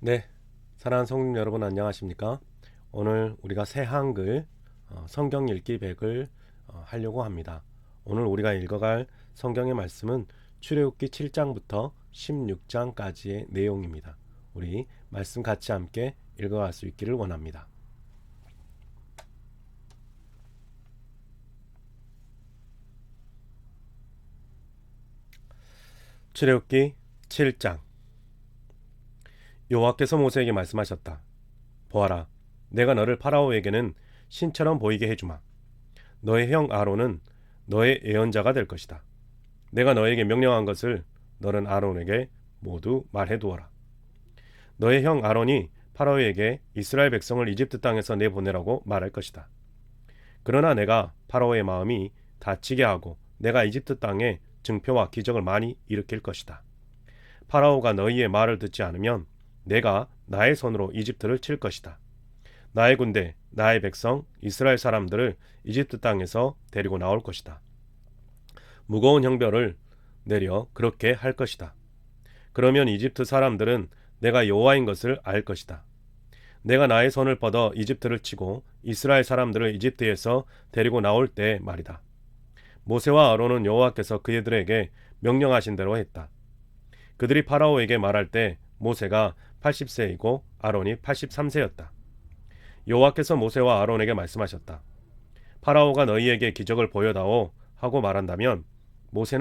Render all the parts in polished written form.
네, 사랑하는 성도 여러분 안녕하십니까? 오늘 우리가 새 한글 성경 읽기 100을 하려고 합니다. 오늘 우리가 읽어갈 성경의 말씀은 출애굽기 7장부터 16장까지의 내용입니다. 우리 말씀 같이 함께 읽어갈 수 있기를 원합니다. 출애굽기 7장. 여호와께서 모세에게 말씀하셨다. 보아라, 내가 너를 파라오에게는 신처럼 보이게 해주마. 너의 형 아론은 너의 예언자가 될 것이다. 내가 너에게 명령한 것을 너는 아론에게 모두 말해두어라. 너의 형 아론이 파라오에게 이스라엘 백성을 이집트 땅에서 내보내라고 말할 것이다. 그러나 내가 파라오의 마음이 다치게 하고 내가 이집트 땅에 증표와 기적을 많이 일으킬 것이다. 파라오가 너희의 말을 듣지 않으면 내가 나의 손으로 이집트를 칠 것이다. 나의 군대, 나의 백성, 이스라엘 사람들을 이집트 땅에서 데리고 나올 것이다. 무거운 형벌을 내려 그렇게 할 것이다. 그러면 이집트 사람들은 내가 여호와인 것을 알 것이다. 내가 나의 손을 뻗어 이집트를 치고 이스라엘 사람들을 이집트에서 데리고 나올 때 말이다. 모세와 아론은 여호와께서 그들에게 명령하신 대로 했다. 그들이 파라오에게 말할 때 모세가 80세이고 아론이 83세였다. 여호와께서 모세와 아론에게 말씀하셨다. 파라오가 너희에게 기적을 보여다오 하고 말한다면 모세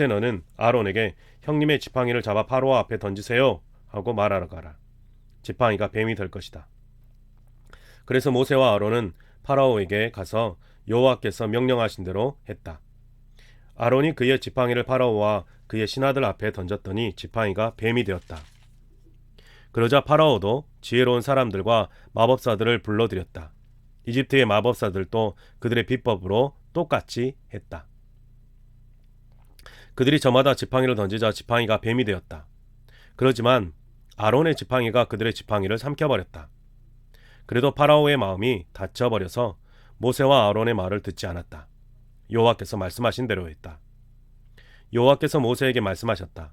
너는 아론에게 형님의 지팡이를 잡아 파라오 앞에 던지세요 하고 말하러 가라. 지팡이가 뱀이 될 것이다. 그래서 모세와 아론은 파라오에게 가서 여호와께서 명령하신 대로 했다. 아론이 그의 지팡이를 파라오와 그의 신하들 앞에 던졌더니 지팡이가 뱀이 되었다. 그러자 파라오도 지혜로운 사람들과 마법사들을 불러들였다. 이집트의 마법사들도 그들의 비법으로 똑같이 했다. 그들이 저마다 지팡이를 던지자 지팡이가 뱀이 되었다. 그러지만 아론의 지팡이가 그들의 지팡이를 삼켜버렸다. 그래도 파라오의 마음이 닫혀버려서 모세와 아론의 말을 듣지 않았다. 여호와께서 말씀하신 대로 했다. 여호와께서 모세에게 말씀하셨다.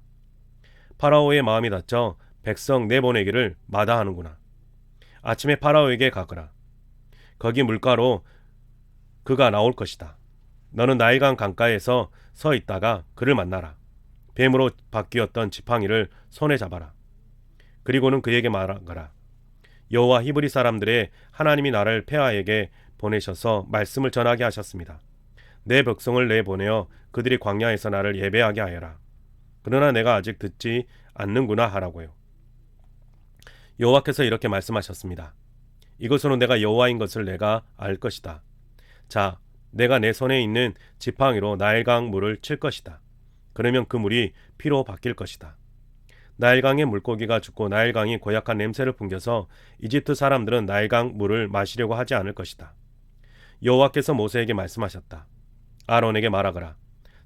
파라오의 마음이 닫혀 백성 내보내기를 마다하는구나. 아침에 파라오에게 가거라. 거기 물가로 그가 나올 것이다. 너는 나일강 강가에서 서 있다가 그를 만나라. 뱀으로 바뀌었던 지팡이를 손에 잡아라. 그리고는 그에게 말하거라. 여호와 히브리 사람들의 하나님이 나를 폐하에게 보내셔서 말씀을 전하게 하셨습니다. 내 백성을 내보내어 그들이 광야에서 나를 예배하게 하여라. 그러나 내가 아직 듣지 않는구나 하라고요. 여호와께서 이렇게 말씀하셨습니다. 이것으로 내가 여호와인 것을 내가 알 것이다. 자, 내가 내 손에 있는 지팡이로 나일강 물을 칠 것이다. 그러면 그 물이 피로 바뀔 것이다. 나일강의 물고기가 죽고 나일강이 고약한 냄새를 풍겨서 이집트 사람들은 나일강 물을 마시려고 하지 않을 것이다. 여호와께서 모세에게 말씀하셨다. 아론에게 말하거라.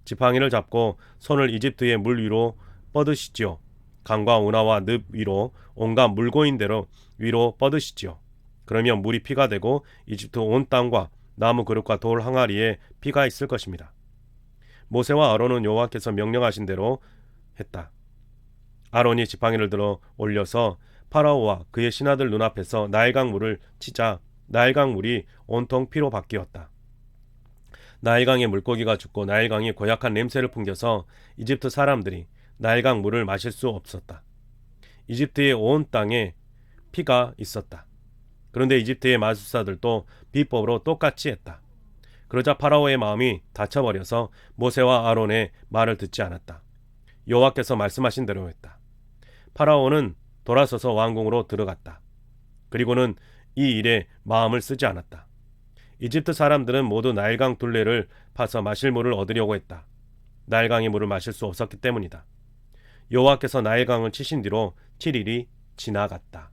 지팡이를 잡고 손을 이집트의 물 위로 뻗으시지요. 강과 운하와 늪 위로 온갖 물고인대로 위로 뻗으시지요. 그러면 물이 피가 되고 이집트 온 땅과 나무 그릇과 돌 항아리에 피가 있을 것입니다. 모세와 아론은 여호와께서 명령하신 대로 했다. 아론이 지팡이를 들어 올려서 파라오와 그의 신하들 눈앞에서 나일강 물을 치자 나일강 물이 온통 피로 바뀌었다. 나일강의 물고기가 죽고 나일강이 고약한 냄새를 풍겨서 이집트 사람들이 나일강 물을 마실 수 없었다. 이집트의 온 땅에 피가 있었다. 그런데 이집트의 마술사들도 비법으로 똑같이 했다. 그러자 파라오의 마음이 닫혀버려서 모세와 아론의 말을 듣지 않았다. 여호와께서 말씀하신 대로 했다. 파라오는 돌아서서 왕궁으로 들어갔다. 그리고는 이 일에 마음을 쓰지 않았다. 이집트 사람들은 모두 나일강 둘레를 파서 마실 물을 얻으려고 했다. 나일강의 물을 마실 수 없었기 때문이다. 여호와께서 나일강을 치신 뒤로 7일이 지나갔다.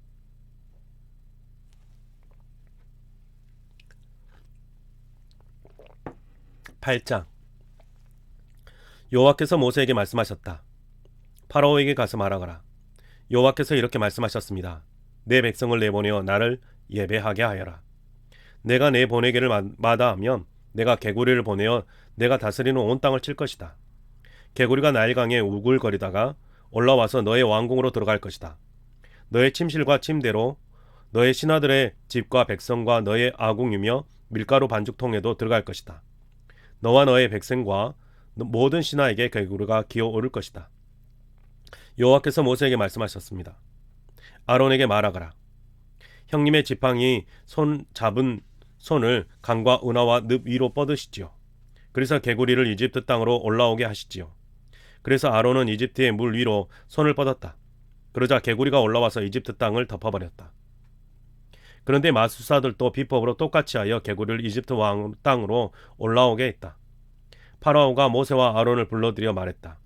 8장. 여호와께서 모세에게 말씀하셨다. 파라오에게 가서 말하거라. 여호와께서 이렇게 말씀하셨습니다. 내 백성을 내보내어 나를 예배하게 하여라. 내가 내 보내기를 마다하면 내가 개구리를 보내어 내가 다스리는 온 땅을 칠 것이다. 개구리가 나일강에 우글거리다가 올라와서 너의 왕궁으로 들어갈 것이다. 너의 침실과 침대로 너의 신하들의 집과 백성과 너의 아궁이며 밀가루 반죽통에도 들어갈 것이다. 너와 너의 백성과 모든 신하에게 개구리가 기어오를 것이다. 여호와께서 모세에게 말씀하셨습니다. 아론에게 말하거라. 형님의 지팡이 잡은 손을 강과 운하와 늪 위로 뻗으시지요. 그래서 개구리를 이집트 땅으로 올라오게 하시지요. 그래서 아론은 이집트의 물 위로 손을 뻗었다. 그러자 개구리가 올라와서 이집트 땅을 덮어버렸다. 그런데 마술사들도 비법으로 똑같이 하여 개구리를 이집트 왕 땅으로 올라오게 했다. 파라오가 모세와 아론을 불러들여 말했다.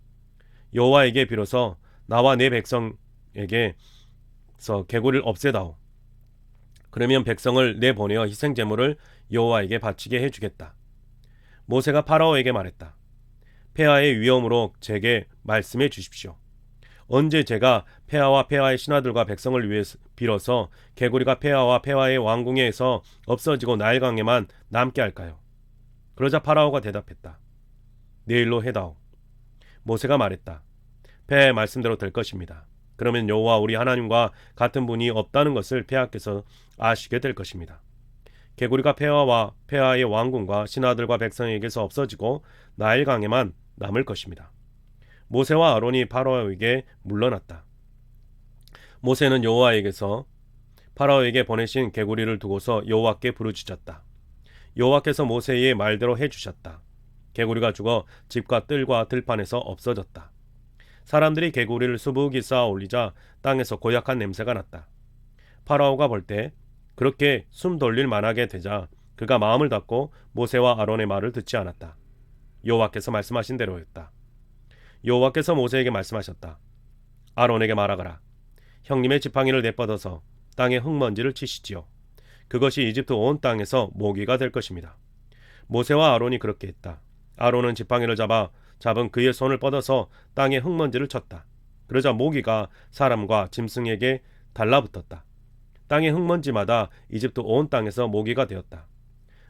여호와에게 빌어서 나와 내 백성에게서 개구리를 없애다오. 그러면 백성을 내보내어 희생제물을 여호와에게 바치게 해주겠다. 모세가 파라오에게 말했다. 폐하의 위험으로 제게 말씀해 주십시오. 언제 제가 폐하와 폐하의 신하들과 백성을 위해 빌어서 개구리가 폐하와 폐하의 왕궁에서 없어지고 나일강에만 남게 할까요? 그러자 파라오가 대답했다. 내일로 해다오. 모세가 말했다. 폐하의 말씀대로 될 것입니다. 그러면 여호와 우리 하나님과 같은 분이 없다는 것을 폐하께서 아시게 될 것입니다. 개구리가 폐하와 폐하의 왕궁과 신하들과 백성에게서 없어지고 나일강에만 남을 것입니다. 모세와 아론이 파라오에게 물러났다. 모세는 여호와에게서 파라오에게 보내신 개구리를 두고서 여호와께 부르짖었다. 여호와께서 모세의 말대로 해주셨다. 개구리가 죽어 집과 뜰과 들판에서 없어졌다. 사람들이 개구리를 수북이 쌓아 올리자 땅에서 고약한 냄새가 났다. 파라오가 볼 때 그렇게 숨 돌릴 만하게 되자 그가 마음을 닫고 모세와 아론의 말을 듣지 않았다. 여호와께서 말씀하신 대로였다. 여호와께서 모세에게 말씀하셨다. 아론에게 말하거라. 형님의 지팡이를 내뻗어서 땅에 흙먼지를 치시지요. 그것이 이집트 온 땅에서 모기가 될 것입니다. 모세와 아론이 그렇게 했다. 아론은 지팡이를 잡은 그의 손을 뻗어서 땅에 흙먼지를 쳤다. 그러자 모기가 사람과 짐승에게 달라붙었다. 땅의 흙먼지마다 이집트 온 땅에서 모기가 되었다.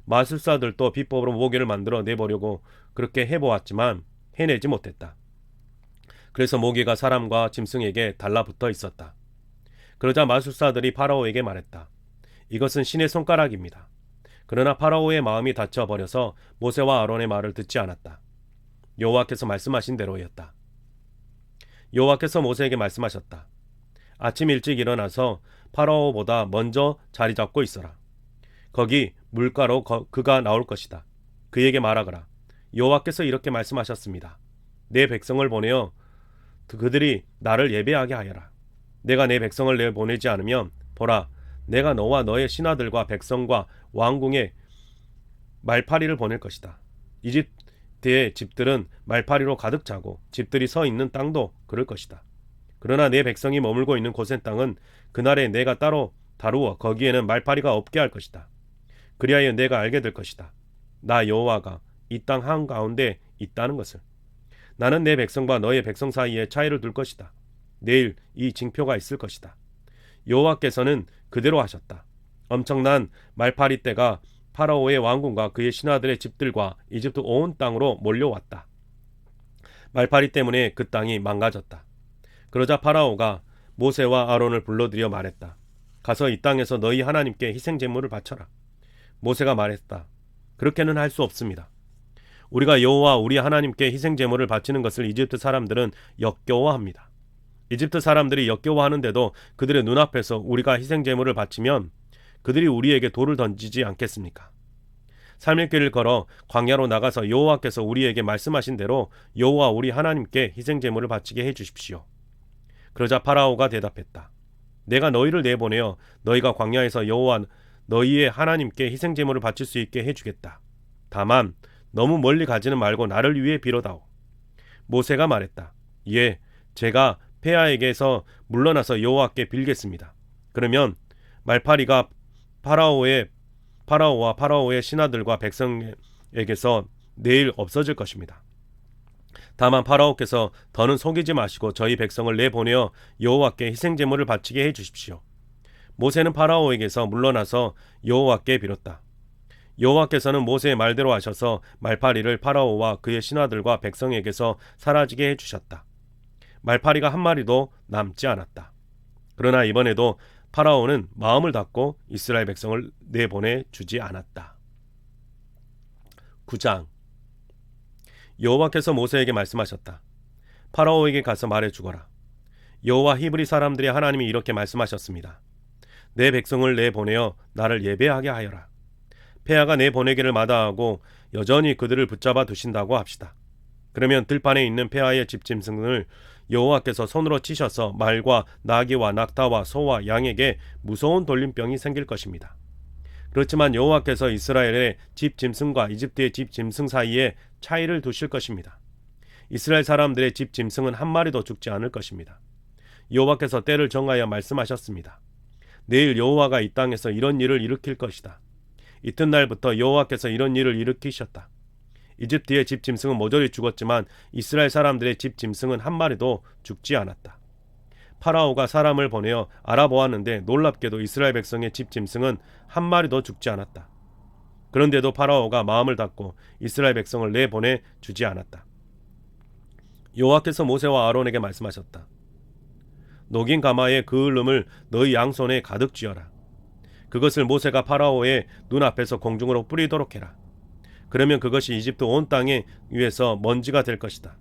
마술사들도 비법으로 모기를 만들어 내보려고 그렇게 해보았지만 해내지 못했다. 그래서 모기가 사람과 짐승에게 달라붙어 있었다. 그러자 마술사들이 파라오에게 말했다. 이것은 신의 손가락입니다. 그러나 파라오의 마음이 닫혀버려서 모세와 아론의 말을 듣지 않았다. 여호와께서 말씀하신 대로였다. 여호와께서 모세에게 말씀하셨다. 아침 일찍 일어나서 파라오보다 먼저 자리 잡고 있어라. 거기 물가로 그가 나올 것이다. 그에게 말하거라. 여호와께서 이렇게 말씀하셨습니다. 내 백성을 보내어 그들이 나를 예배하게 하여라. 내가 내 백성을 내보내지 않으면 보라, 내가 너와 너의 신하들과 백성과 왕궁에 말파리를 보낼 것이다. 이집트의 집들은 말파리로 가득 차고 집들이 서 있는 땅도 그럴 것이다. 그러나 내 백성이 머물고 있는 고센 땅은 그날에 내가 따로 다루어 거기에는 말파리가 없게 할 것이다. 그리하여 내가 알게 될 것이다. 나 여호와가 이 땅 한가운데 있다는 것을. 나는 내 백성과 너의 백성 사이에 차이를 둘 것이다. 내일 이 징표가 있을 것이다. 여호와께서는 그대로 하셨다. 엄청난 말파리 떼가 파라오의 왕궁과 그의 신하들의 집들과 이집트 온 땅으로 몰려왔다. 말파리 때문에 그 땅이 망가졌다. 그러자 파라오가 모세와 아론을 불러들여 말했다. 가서 이 땅에서 너희 하나님께 희생제물을 바쳐라. 모세가 말했다. 그렇게는 할 수 없습니다. 우리가 여호와 우리 하나님께 희생제물을 바치는 것을 이집트 사람들은 역겨워합니다. 이집트 사람들이 역겨워하는데도 그들의 눈앞에서 우리가 희생제물을 바치면 그들이 우리에게 돌을 던지지 않겠습니까? 삶의 길을 걸어 광야로 나가서 여호와께서 우리에게 말씀하신 대로 여호와 우리 하나님께 희생제물을 바치게 해주십시오. 그러자 파라오가 대답했다. 내가 너희를 내보내어 너희가 광야에서 여호와 너희의 하나님께 희생제물을 바칠 수 있게 해주겠다. 다만 너무 멀리 가지는 말고 나를 위해 빌어다오. 모세가 말했다. 예, 제가 폐하에게서 물러나서 여호와께 빌겠습니다. 그러면 말파리가 파라오와 파라오의 신하들과 백성에게서 내일 없어질 것입니다. 다만 파라오께서 더는 속이지 마시고 저희 백성을 내보내어 여호와께 희생제물을 바치게 해주십시오. 모세는 파라오에게서 물러나서 여호와께 빌었다. 여호와께서는 모세의 말대로 하셔서 말파리를 파라오와 그의 신하들과 백성에게서 사라지게 해주셨다. 말파리가 한 마리도 남지 않았다. 그러나 이번에도 파라오는 마음을 닫고 이스라엘 백성을 내보내 주지 않았다. 9장. 여호와께서 모세에게 말씀하셨다. 파라오에게 가서 말해 주거라. 여호와 히브리 사람들의 하나님이 이렇게 말씀하셨습니다. 내 백성을 내보내어 나를 예배하게 하여라. 폐하가 내보내기를 마다하고 여전히 그들을 붙잡아 두신다고 합시다. 그러면 들판에 있는 폐하의 집짐승을 여호와께서 손으로 치셔서 말과 나귀와 낙타와 소와 양에게 무서운 돌림병이 생길 것입니다. 그렇지만 여호와께서 이스라엘의 집짐승과 이집트의 집짐승 사이에 차이를 두실 것입니다. 이스라엘 사람들의 집짐승은 한 마리도 죽지 않을 것입니다. 여호와께서 때를 정하여 말씀하셨습니다. 내일 여호와가 이 땅에서 이런 일을 일으킬 것이다. 이튿날부터 여호와께서 이런 일을 일으키셨다. 이집트의 집짐승은 모조리 죽었지만 이스라엘 사람들의 집짐승은 한 마리도 죽지 않았다. 파라오가 사람을 보내어 알아보았는데 놀랍게도 이스라엘 백성의 집짐승은 한 마리도 죽지 않았다. 그런데도 파라오가 마음을 닫고 이스라엘 백성을 내보내 주지 않았다. 여호와께서 모세와 아론에게 말씀하셨다. 녹인 가마에 그을름을 너희 양손에 가득 쥐어라. 그것을 모세가 파라오의 눈앞에서 공중으로 뿌리도록 해라. 그러면 그것이 이집트 온 땅에 위에서 먼지가 될 것이다.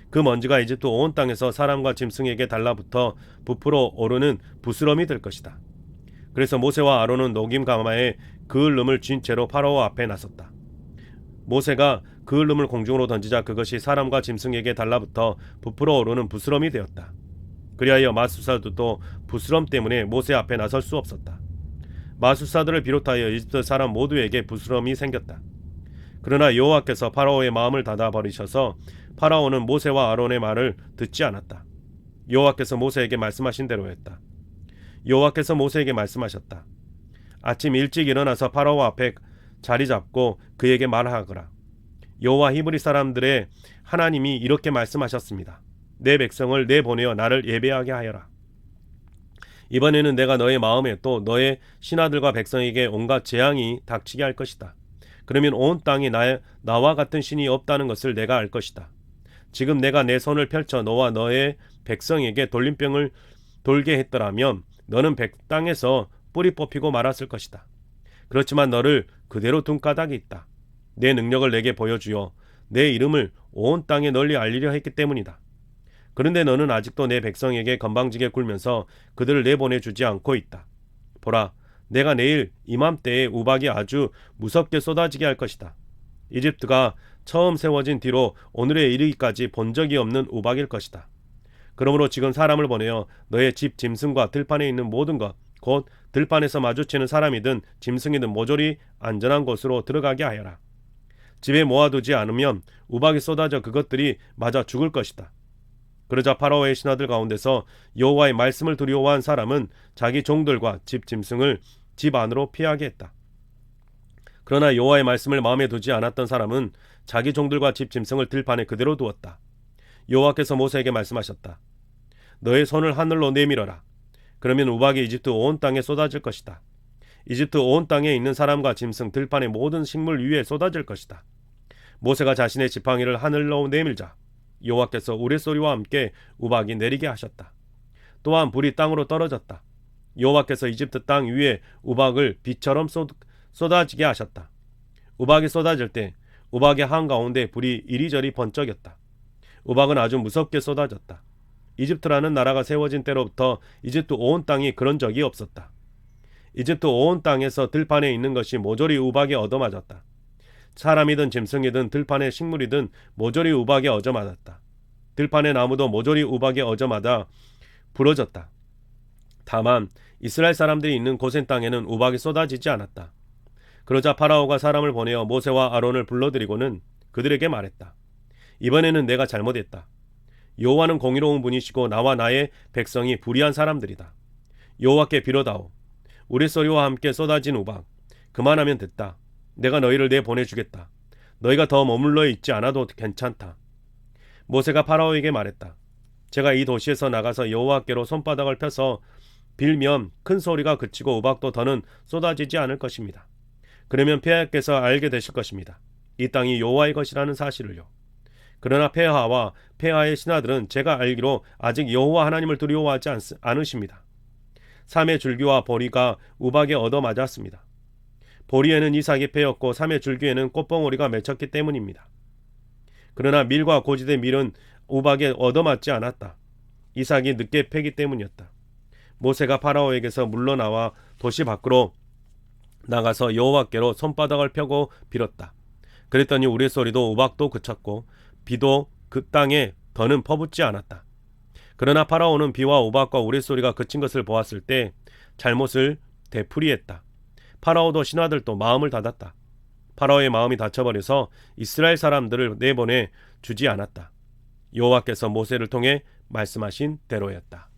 그 먼지가 이집트 온 땅에서 사람과 짐승에게 달라붙어 부풀어 오르는 부스럼이 될 것이다. 그래서 모세와 아론은 녹임 가마에 그을름을 쥔 채로 파라오 앞에 나섰다. 모세가 그을름을 공중으로 던지자 그것이 사람과 짐승에게 달라붙어 부풀어 오르는 부스럼이 되었다. 그리하여 마술사들도 부스럼 때문에 모세 앞에 나설 수 없었다. 마술사들을 비롯하여 이집트 사람 모두에게 부스럼이 생겼다. 그러나 여호와께서 파라오의 마음을 닫아버리셔서 파라오는 모세와 아론의 말을 듣지 않았다. 여호와께서 모세에게 말씀하신 대로 했다. 여호와께서 모세에게 말씀하셨다. 아침 일찍 일어나서 파라오 앞에 자리 잡고 그에게 말하거라. 여호와 히브리 사람들의 하나님이 이렇게 말씀하셨습니다. 내 백성을 내보내어 나를 예배하게 하여라. 이번에는 내가 너의 마음에 또 너의 신하들과 백성에게 온갖 재앙이 닥치게 할 것이다. 그러면 온 땅에 나와 같은 신이 없다는 것을 내가 알 것이다. 지금 내가 내 손을 펼쳐 너와 너의 백성에게 돌림병을 돌게 했더라면 너는 땅에서 뿌리 뽑히고 말았을 것이다. 그렇지만 너를 그대로 둔 까닭이 있다. 내 능력을 내게 보여주어 내 이름을 온 땅에 널리 알리려 했기 때문이다. 그런데 너는 아직도 내 백성에게 건방지게 굴면서 그들을 내보내주지 않고 있다. 보라, 내가 내일 이맘때에 우박이 아주 무섭게 쏟아지게 할 것이다. 이집트가 처음 세워진 뒤로 오늘에 이르기까지 본 적이 없는 우박일 것이다. 그러므로 지금 사람을 보내어 너의 집 짐승과 들판에 있는 모든 것, 곧 들판에서 마주치는 사람이든 짐승이든 모조리 안전한 곳으로 들어가게 하여라. 집에 모아두지 않으면 우박이 쏟아져 그것들이 맞아 죽을 것이다. 그러자 파라오의 신하들 가운데서 여호와의 말씀을 두려워한 사람은 자기 종들과 집 짐승을 집 안으로 피하게 했다. 그러나 여호와의 말씀을 마음에 두지 않았던 사람은 자기 종들과 집 짐승을 들판에 그대로 두었다. 여호와께서 모세에게 말씀하셨다. 너의 손을 하늘로 내밀어라. 그러면 우박이 이집트 온 땅에 쏟아질 것이다. 이집트 온 땅에 있는 사람과 짐승, 들판의 모든 식물 위에 쏟아질 것이다. 모세가 자신의 지팡이를 하늘로 내밀자 여호와께서 우레소리와 함께 우박이 내리게 하셨다. 또한 불이 땅으로 떨어졌다. 여호와께서 이집트 땅 위에 우박을 비처럼 쏟아지게 하셨다. 우박이 쏟아질 때 우박의 한가운데 불이 이리저리 번쩍였다. 우박은 아주 무섭게 쏟아졌다. 이집트라는 나라가 세워진 때로부터 이집트 온 땅이 그런 적이 없었다. 이집트 온 땅에서 들판에 있는 것이 모조리 우박에 얻어맞았다. 사람이든 짐승이든 들판의 식물이든 모조리 우박에 얻어맞았다. 들판의 나무도 모조리 우박에 얻어맞아 부러졌다. 다만 이스라엘 사람들이 있는 고센 땅에는 우박이 쏟아지지 않았다. 그러자 파라오가 사람을 보내어 모세와 아론을 불러들이고는 그들에게 말했다. 이번에는 내가 잘못했다. 여호와는 공의로운 분이시고 나와 나의 백성이 불의한 사람들이다. 여호와께 빌어다오. 우레소리와 함께 쏟아진 우박 그만하면 됐다. 내가 너희를 내보내주겠다. 너희가 더 머물러 있지 않아도 괜찮다. 모세가 파라오에게 말했다. 제가 이 도시에서 나가서 여호와께로 손바닥을 펴서 빌면 큰 소리가 그치고 우박도 더는 쏟아지지 않을 것입니다. 그러면 폐하께서 알게 되실 것입니다. 이 땅이 여호와의 것이라는 사실을요. 그러나 폐하와 폐하의 신하들은 제가 알기로 아직 여호와 하나님을 두려워하지 않으십니다. 삼의 줄기와 보리가 우박에 얻어맞았습니다. 보리에는 이삭이 패였고 삼의 줄기에는 꽃봉오리가 맺혔기 때문입니다. 그러나 밀과 고지대 밀은 우박에 얻어맞지 않았다. 이삭이 늦게 패기 때문이었다. 모세가 파라오에게서 물러나와 도시 밖으로 나가서 여호와께로 손바닥을 펴고 빌었다. 그랬더니 우레소리도 우박도 그쳤고 비도 그 땅에 더는 퍼붓지 않았다. 그러나 파라오는 비와 우박과 우레소리가 그친 것을 보았을 때 잘못을 되풀이했다. 파라오도 신하들도 마음을 닫았다. 파라오의 마음이 닫혀버려서 이스라엘 사람들을 내보내 주지 않았다. 여호와께서 모세를 통해 말씀하신 대로였다.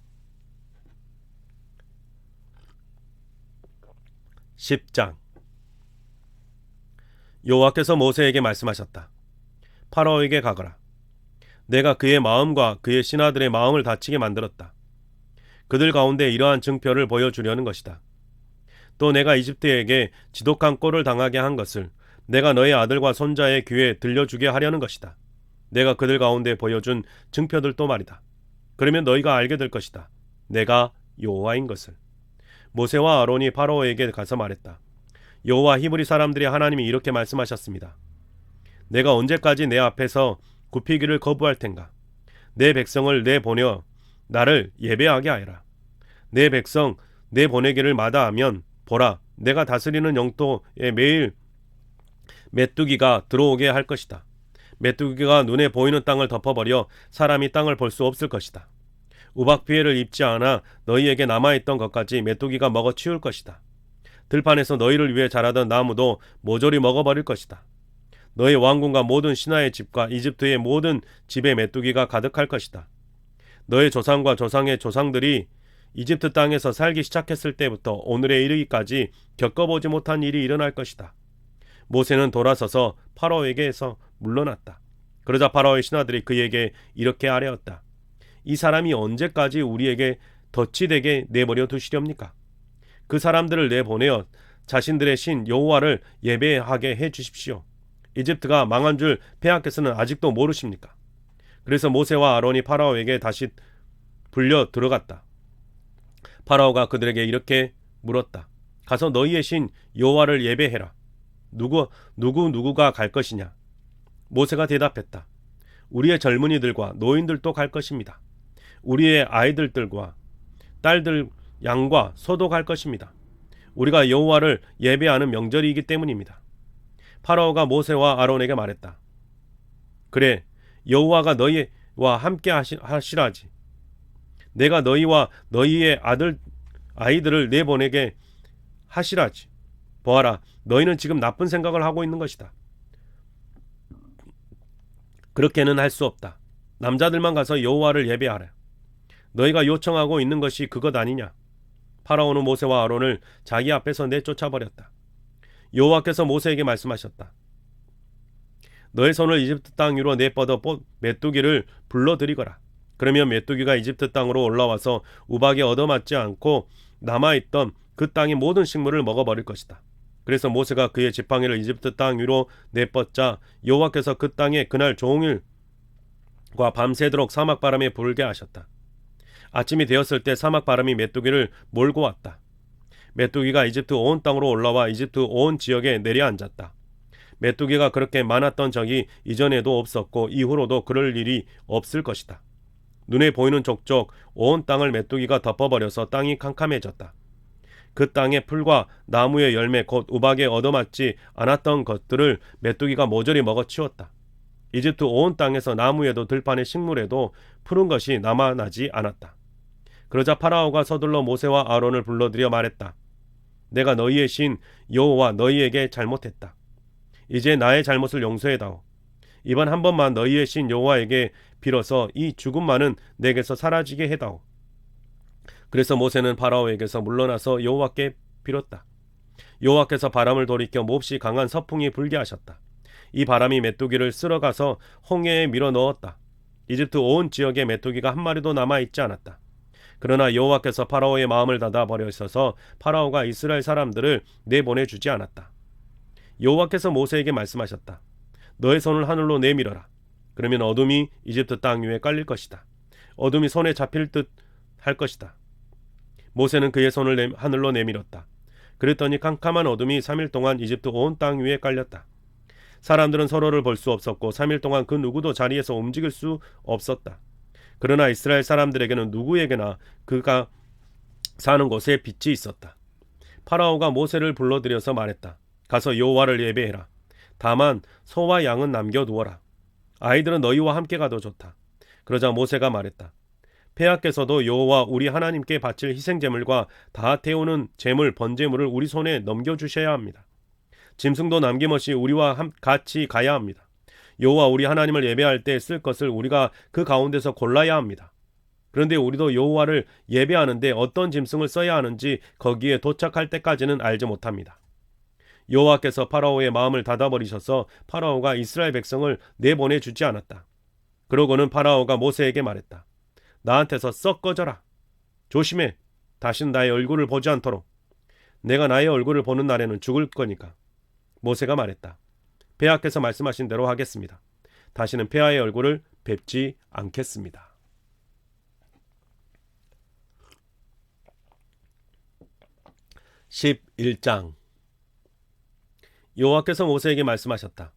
10장. 여호와께서 모세에게 말씀하셨다. 파라오에게 가거라. 내가 그의 마음과 그의 신하들의 마음을 다치게 만들었다. 그들 가운데 이러한 증표를 보여주려는 것이다. 또 내가 이집트에게 지독한 꼴을 당하게 한 것을 내가 너의 아들과 손자의 귀에 들려주게 하려는 것이다. 내가 그들 가운데 보여준 증표들도 말이다. 그러면 너희가 알게 될 것이다. 내가 여호와인 것을. 모세와 아론이 파라오에게 가서 말했다. 여호와 히브리 사람들의 하나님이 이렇게 말씀하셨습니다. 내가 언제까지 내 앞에서 굽히기를 거부할 텐가? 내 백성을 내보내 나를 예배하게 하여라. 내 백성 내보내기를 마다하면 보라, 내가 다스리는 영토에 매일 메뚜기가 들어오게 할 것이다. 메뚜기가 눈에 보이는 땅을 덮어버려 사람이 땅을 볼 수 없을 것이다. 우박 피해를 입지 않아 너희에게 남아있던 것까지 메뚜기가 먹어 치울 것이다. 들판에서 너희를 위해 자라던 나무도 모조리 먹어버릴 것이다. 너희 왕궁과 모든 신하의 집과 이집트의 모든 집에 메뚜기가 가득할 것이다. 너희 조상과 조상의 조상들이 이집트 땅에서 살기 시작했을 때부터 오늘에 이르기까지 겪어보지 못한 일이 일어날 것이다. 모세는 돌아서서 파라오에게서 물러났다. 그러자 파라오의 신하들이 그에게 이렇게 아뢰었다. 이 사람이 언제까지 우리에게 덫이 내버려 두시렵니까? 그 사람들을 내보내어 자신들의 신 여호와를 예배하게 해 주십시오. 이집트가 망한 줄 폐하께서는 아직도 모르십니까? 그래서 모세와 아론이 파라오에게 다시 불려 들어갔다. 파라오가 그들에게 이렇게 물었다. 가서 너희의 신 여호와를 예배해라. 누구가 갈 것이냐? 모세가 대답했다. 우리의 젊은이들과 노인들도 갈 것입니다. 우리의 아이들과 딸들, 양과 소도 갈 것입니다. 우리가 여호와를 예배하는 명절이기 때문입니다. 파라오가 모세와 아론에게 말했다. 그래, 여호와가 너희와 함께 하시라지. 내가 너희와 너희의 아이들을 내보내게 하시라지. 보아라, 너희는 지금 나쁜 생각을 하고 있는 것이다. 그렇게는 할 수 없다. 남자들만 가서 여호와를 예배하라. 너희가 요청하고 있는 것이 그것 아니냐? 파라오는 모세와 아론을 자기 앞에서 내쫓아버렸다. 여호와께서 모세에게 말씀하셨다. 너의 손을 이집트 땅 위로 내뻗어 메뚜기를 불러들이거라. 그러면 메뚜기가 이집트 땅으로 올라와서 우박에 얻어맞지 않고 남아있던 그 땅의 모든 식물을 먹어버릴 것이다. 그래서 모세가 그의 지팡이를 이집트 땅 위로 내뻗자 여호와께서 그 땅에 그날 종일과 밤새도록 사막바람이 불게 하셨다. 아침이 되었을 때 사막바람이 메뚜기를 몰고 왔다. 메뚜기가 이집트 온 땅으로 올라와 이집트 온 지역에 내려앉았다. 메뚜기가 그렇게 많았던 적이 이전에도 없었고 이후로도 그럴 일이 없을 것이다. 눈에 보이는 족족 온 땅을 메뚜기가 덮어버려서 땅이 캄캄해졌다. 그 땅의 풀과 나무의 열매 곧 우박에 얻어맞지 않았던 것들을 메뚜기가 모조리 먹어치웠다. 이집트 온 땅에서 나무에도 들판의 식물에도 푸른 것이 남아나지 않았다. 그러자 파라오가 서둘러 모세와 아론을 불러들여 말했다. 내가 너희의 신 여호와 너희에게 잘못했다. 이제 나의 잘못을 용서해다오. 이번 한 번만 너희의 신 여호와에게 빌어서 이 죽음만은 내게서 사라지게 해다오. 그래서 모세는 파라오에게서 물러나서 여호와께 빌었다. 여호와께서 바람을 돌이켜 몹시 강한 서풍이 불게 하셨다. 이 바람이 메뚜기를 쓸어가서 홍해에 밀어 넣었다. 이집트 온 지역에 메뚜기가 한 마리도 남아있지 않았다. 그러나 여호와께서 파라오의 마음을 닫아 버리셔서 파라오가 이스라엘 사람들을 내보내주지 않았다. 여호와께서 모세에게 말씀하셨다. 너의 손을 하늘로 내밀어라. 그러면 어둠이 이집트 땅 위에 깔릴 것이다. 어둠이 손에 잡힐 듯 할 것이다. 모세는 그의 손을 하늘로 내밀었다. 그랬더니 캄캄한 어둠이 3일 동안 이집트 온 땅 위에 깔렸다. 사람들은 서로를 볼 수 없었고 3일 동안 그 누구도 자리에서 움직일 수 없었다. 그러나 이스라엘 사람들에게는 누구에게나 그가 사는 곳에 빛이 있었다. 파라오가 모세를 불러들여서 말했다. 가서 여호와를 예배해라. 다만 소와 양은 남겨두어라. 아이들은 너희와 함께 가도 좋다. 그러자 모세가 말했다. 폐하께서도 여호와 우리 하나님께 바칠 희생제물과 다 태우는 제물 번제물을 우리 손에 넘겨주셔야 합니다. 짐승도 남김없이 우리와 같이 가야 합니다. 여호와 우리 하나님을 예배할 때 쓸 것을 우리가 그 가운데서 골라야 합니다. 그런데 우리도 여호와를 예배하는데 어떤 짐승을 써야 하는지 거기에 도착할 때까지는 알지 못합니다. 여호와께서 파라오의 마음을 닫아버리셔서 파라오가 이스라엘 백성을 내보내주지 않았다. 그러고는 파라오가 모세에게 말했다. 나한테서 썩 꺼져라. 조심해. 다시는 나의 얼굴을 보지 않도록. 내가 나의 얼굴을 보는 날에는 죽을 거니까. 모세가 말했다. 폐하께서 말씀하신 대로 하겠습니다. 다시는 폐하의 얼굴을 뵙지 않겠습니다. (11장) 여호와께서 모세에게 말씀하셨다.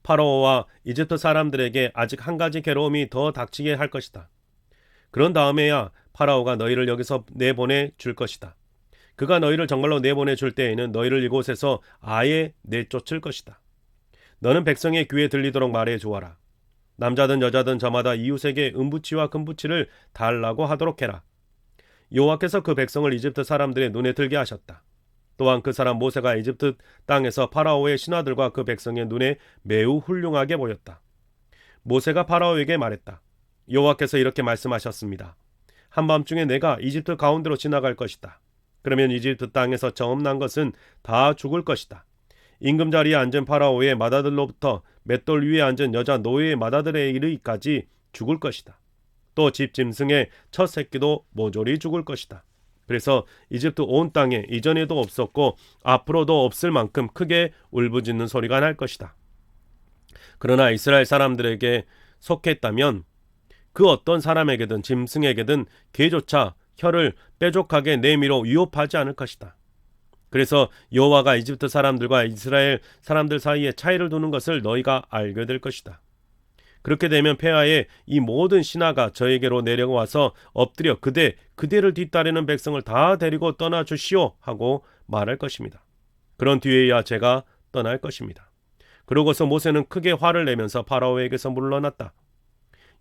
파라오와 이집트 사람들에게 아직 한 가지 괴로움이 더 닥치게 할 것이다. 그런 다음에야 파라오가 너희를 여기서 내보내 줄 것이다. 그가 너희를 정말로 내보내 줄 때에는 너희를 이곳에서 아예 내쫓을 것이다. 너는 백성의 귀에 들리도록 말해 주어라. 남자든 여자든 저마다 이웃에게 은부치와 금부치를 달라고 하도록 해라. 여호와께서 그 백성을 이집트 사람들의 눈에 들게 하셨다. 또한 그 사람 모세가 이집트 땅에서 파라오의 신하들과 그 백성의 눈에 매우 훌륭하게 보였다. 모세가 파라오에게 말했다. 여호와께서 이렇게 말씀하셨습니다. 한밤중에 내가 이집트 가운데로 지나갈 것이다. 그러면 이집트 땅에서 처음 난 것은 다 죽을 것이다. 임금자리에 앉은 파라오의 맏아들로부터 맷돌 위에 앉은 여자 노예의 맏아들에 이르기까지 죽을 것이다. 또 집 짐승의 첫 새끼도 모조리 죽을 것이다. 그래서 이집트 온 땅에 이전에도 없었고 앞으로도 없을 만큼 크게 울부짖는 소리가 날 것이다. 그러나 이스라엘 사람들에게 속했다면 그 어떤 사람에게든 짐승에게든 개조차 혀를 빼족하게 내밀어 위협하지 않을 것이다. 그래서 여호와가 이집트 사람들과 이스라엘 사람들 사이에 차이를 두는 것을 너희가 알게 될 것이다. 그렇게 되면 폐하의 이 모든 신하가 저에게로 내려와서 엎드려 그대를 뒤따르는 백성을 다 데리고 떠나 주시오 하고 말할 것입니다. 그런 뒤에야 제가 떠날 것입니다. 그러고서 모세는 크게 화를 내면서 파라오에게서 물러났다.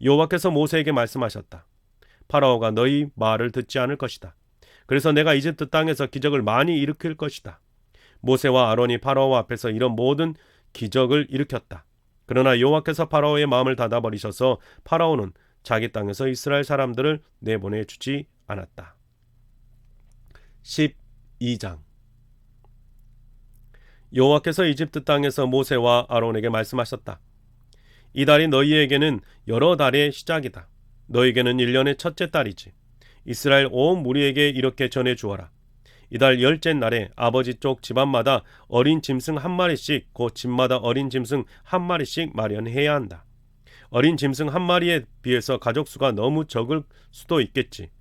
여호와께서 모세에게 말씀하셨다. 파라오가 너희 말을 듣지 않을 것이다. 그래서 내가 이집트 땅에서 기적을 많이 일으킬 것이다. 모세와 아론이 파라오 앞에서 이런 모든 기적을 일으켰다. 그러나 여호와께서 파라오의 마음을 닫아버리셔서 파라오는 자기 땅에서 이스라엘 사람들을 내보내주지 않았다. 12장 여호와께서 이집트 땅에서 모세와 아론에게 말씀하셨다. 이 달이 너희에게는 여러 달의 시작이다. 너희에게는 1년의 첫째 달이지. 이스라엘 온 무리에게 이렇게 전해 주어라. 이달 10째 날에 아버지 쪽 집안마다 어린 짐승 한 마리씩 곧 집마다 어린 짐승 한 마리씩 마련해야 한다. 어린 짐승 한 마리에 비해서 가족 수가 너무 적을 수도 있겠지.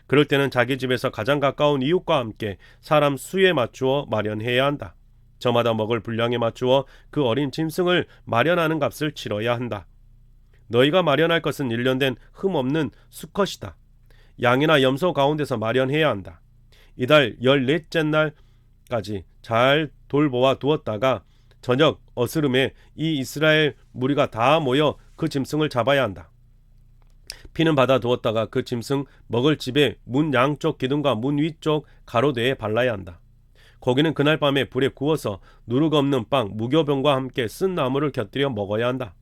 그럴 때는 자기 집에서 가장 가까운 이웃과 함께 사람 수에 맞추어 마련해야 한다. 저마다 먹을 분량에 맞추어 그 어린 짐승을 마련하는 값을 치러야 한다. 너희가 마련할 것은 1년 된 흠없는 수컷이다. 양이나 염소 가운데서 마련해야 한다. 이달 14째 날까지 잘 돌보아 두었다가 저녁 어스름에 이 이스라엘 무리가 다 모여 그 짐승을 잡아야 한다. 피는 받아 두었다가 그 짐승 먹을 집의 문 양쪽 기둥과 문 위쪽 가로대에 발라야 한다. 고기는 그날 밤에 불에 구워서 누룩 없는 빵, 무교병과 함께 쓴 나물을 곁들여 먹어야 한다.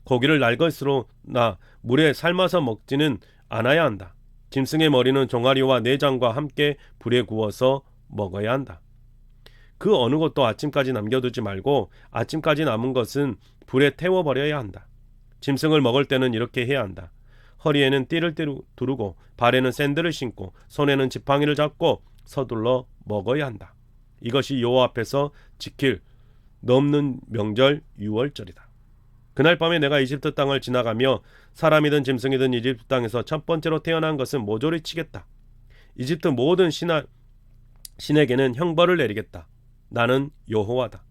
고기를 날것으로나 물에 삶아서 먹지는 않아야 한다. 짐승의 머리는 종아리와 내장과 함께 불에 구워서 먹어야 한다. 그 어느 것도 아침까지 남겨두지 말고 아침까지 남은 것은 불에 태워버려야 한다. 짐승을 먹을 때는 이렇게 해야 한다. 허리에는 띠를 두르고 발에는 샌들을 신고 손에는 지팡이를 잡고 서둘러 먹어야 한다. 이것이 여호와 앞에서 지킬 넘는 명절 유월절이다. 그날 밤에 내가 이집트 땅을 지나가며 사람이든 짐승이든 이집트 땅에서 첫 번째로 태어난 것은 모조리 치겠다. 이집트 모든 신에게는 형벌을 내리겠다. 나는 여호와다.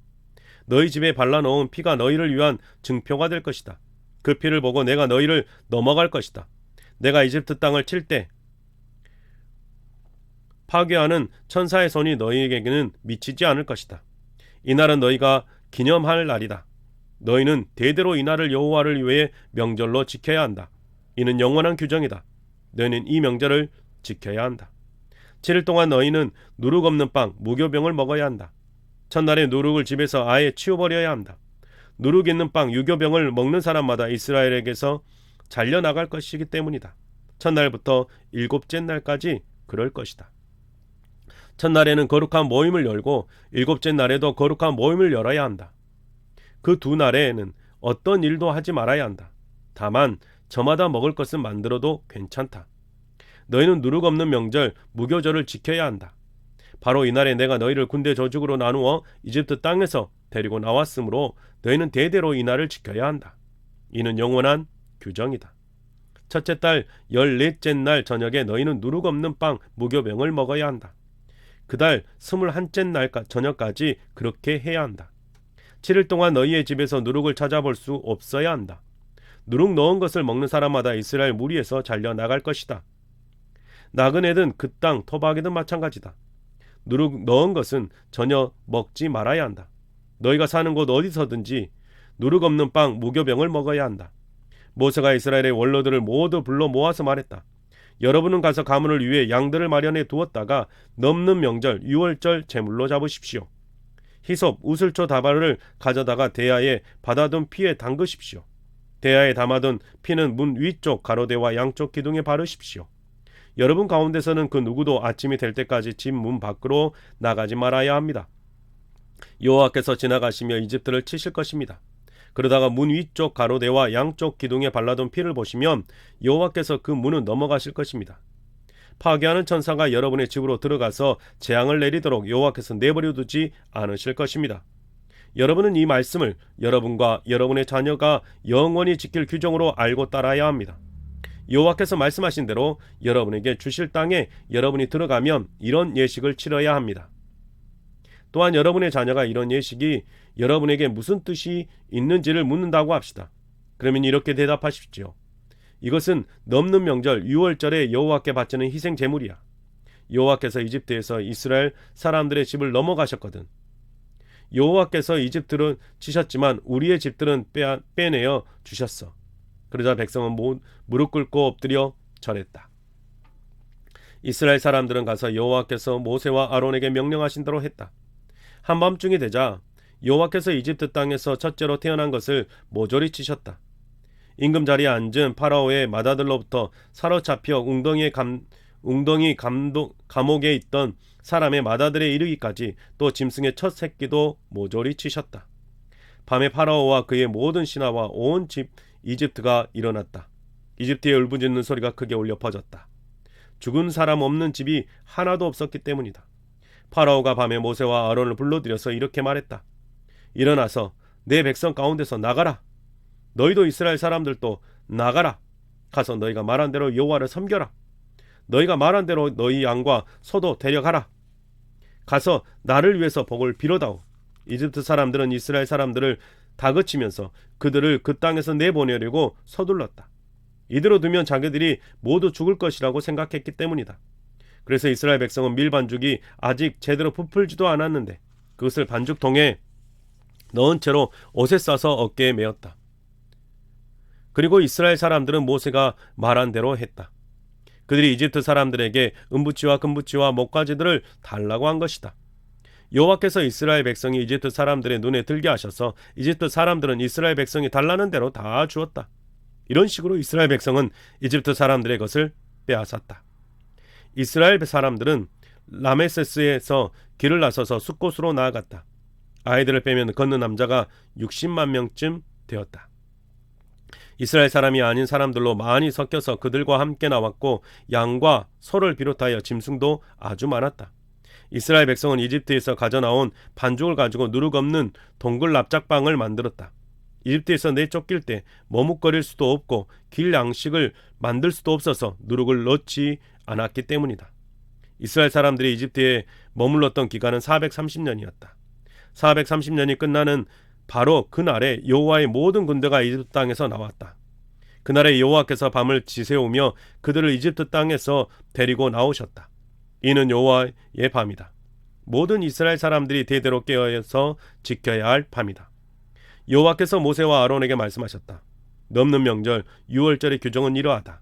너희 집에 발라놓은 피가 너희를 위한 증표가 될 것이다. 그 피를 보고 내가 너희를 넘어갈 것이다. 내가 이집트 땅을 칠 때 파괴하는 천사의 손이 너희에게는 미치지 않을 것이다. 이날은 너희가 기념할 날이다. 너희는 대대로 이날을 여호와를 위해 명절로 지켜야 한다. 이는 영원한 규정이다. 너희는 이 명절을 지켜야 한다. 7일 동안 너희는 누룩 없는 빵, 무교병을 먹어야 한다. 첫날에 누룩을 집에서 아예 치워버려야 한다. 누룩 있는 빵, 유교병을 먹는 사람마다 이스라엘에게서 잘려나갈 것이기 때문이다. 첫날부터 일곱째 날까지 그럴 것이다. 첫날에는 거룩한 모임을 열고 일곱째 날에도 거룩한 모임을 열어야 한다. 그 두 날에는 어떤 일도 하지 말아야 한다. 다만 저마다 먹을 것은 만들어도 괜찮다. 너희는 누룩 없는 명절 무교절을 지켜야 한다. 바로 이날에 내가 너희를 군대 조직으로 나누어 이집트 땅에서 데리고 나왔으므로 너희는 대대로 이날을 지켜야 한다. 이는 영원한 규정이다. 첫째 달 14째 날 저녁에 너희는 누룩 없는 빵 무교병을 먹어야 한다. 그달 21째 날 저녁까지 그렇게 해야 한다. 7일 동안 너희의 집에서 누룩을 찾아볼 수 없어야 한다. 누룩 넣은 것을 먹는 사람마다 이스라엘 무리에서 잘려나갈 것이다. 나그네든 그 땅 토박이든 마찬가지다. 누룩 넣은 것은 전혀 먹지 말아야 한다. 너희가 사는 곳 어디서든지 누룩 없는 빵 무교병을 먹어야 한다. 모세가 이스라엘의 원로들을 모두 불러 모아서 말했다. 여러분은 가서 가문을 위해 양들을 마련해 두었다가 넘는 명절 유월절 제물로 잡으십시오. 히솝, 우슬초 다발을 가져다가 대야에 받아둔 피에 담그십시오. 대야에 담아둔 피는 문 위쪽 가로대와 양쪽 기둥에 바르십시오. 여러분 가운데서는 그 누구도 아침이 될 때까지 집 문 밖으로 나가지 말아야 합니다. 여호와께서 지나가시며 이집트를 치실 것입니다. 그러다가 문 위쪽 가로대와 양쪽 기둥에 발라둔 피를 보시면 여호와께서 그 문을 넘어가실 것입니다. 파괴하는 천사가 여러분의 집으로 들어가서 재앙을 내리도록 여호와께서 내버려 두지 않으실 것입니다. 여러분은 이 말씀을 여러분과 여러분의 자녀가 영원히 지킬 규정으로 알고 따라야 합니다. 여호와께서 말씀하신 대로 여러분에게 주실 땅에 여러분이 들어가면 이런 예식을 치러야 합니다. 또한 여러분의 자녀가 이런 예식이 여러분에게 무슨 뜻이 있는지를 묻는다고 합시다. 그러면 이렇게 대답하십시오. 이것은 넘는 명절 유월절에 여호와께 바치는 희생 제물이야. 여호와께서 이집트에서 이스라엘 사람들의 집을 넘어가셨거든. 여호와께서 이집트를 치셨지만 우리의 집들은 빼내어 주셨어. 그러자 백성은 무릎 꿇고 엎드려 절했다. 이스라엘 사람들은 가서 여호와께서 모세와 아론에게 명령하신 대로 했다. 한밤중이 되자 여호와께서 이집트 땅에서 첫째로 태어난 것을 모조리 치셨다. 임금 자리에 앉은 파라오의 맏아들로부터 사로잡혀 웅덩이 감옥에 있던 사람의 맏아들에 이르기까지 또 짐승의 첫 새끼도 모조리 치셨다. 밤에 파라오와 그의 모든 신하와 온 집 이집트가 일어났다. 이집트의 울부짖는 소리가 크게 울려 퍼졌다. 죽은 사람 없는 집이 하나도 없었기 때문이다. 파라오가 밤에 모세와 아론을 불러들여서 이렇게 말했다. 일어나서 내 백성 가운데서 나가라. 너희도 이스라엘 사람들도 나가라. 가서 너희가 말한 대로 여호와를 섬겨라. 너희가 말한 대로 너희 양과 소도 데려가라. 가서 나를 위해서 복을 빌어다오. 이집트 사람들은 이스라엘 사람들을 다그치면서 그들을 그 땅에서 내보내려고 서둘렀다. 이대로 두면 자기들이 모두 죽을 것이라고 생각했기 때문이다. 그래서 이스라엘 백성은 밀 반죽이 아직 제대로 부풀지도 않았는데 그것을 반죽통에 넣은 채로 옷에 싸서 어깨에 메었다. 그리고 이스라엘 사람들은 모세가 말한 대로 했다. 그들이 이집트 사람들에게 은부치와 금부치와 목가지들을 달라고 한 것이다. 여호와께서 이스라엘 백성이 이집트 사람들의 눈에 들게 하셔서 이집트 사람들은 이스라엘 백성이 달라는 대로 다 주었다. 이런 식으로 이스라엘 백성은 이집트 사람들의 것을 빼앗았다. 이스라엘 사람들은 라메세스에서 길을 나서서 숫곳으로 나아갔다. 아이들을 빼면 걷는 남자가 60만 명쯤 되었다. 이스라엘 사람이 아닌 사람들로 많이 섞여서 그들과 함께 나왔고 양과 소를 비롯하여 짐승도 아주 많았다. 이스라엘 백성은 이집트에서 가져나온 반죽을 가지고 누룩 없는 동글 납작빵을 만들었다. 이집트에서 내쫓길 때 머뭇거릴 수도 없고 길 양식을 만들 수도 없어서 누룩을 넣지 않았기 때문이다. 이스라엘 사람들이 이집트에 머물렀던 기간은 430년이었다. 430년이 끝나는 바로 그날에 여호와의 모든 군대가 이집트 땅에서 나왔다. 그날에 여호와께서 밤을 지새우며 그들을 이집트 땅에서 데리고 나오셨다. 이는 여호와의 밤이다. 모든 이스라엘 사람들이 대대로 깨어서 지켜야 할 밤이다. 여호와께서 모세와 아론에게 말씀하셨다. 넘는 명절 유월절의 규정은 이러하다.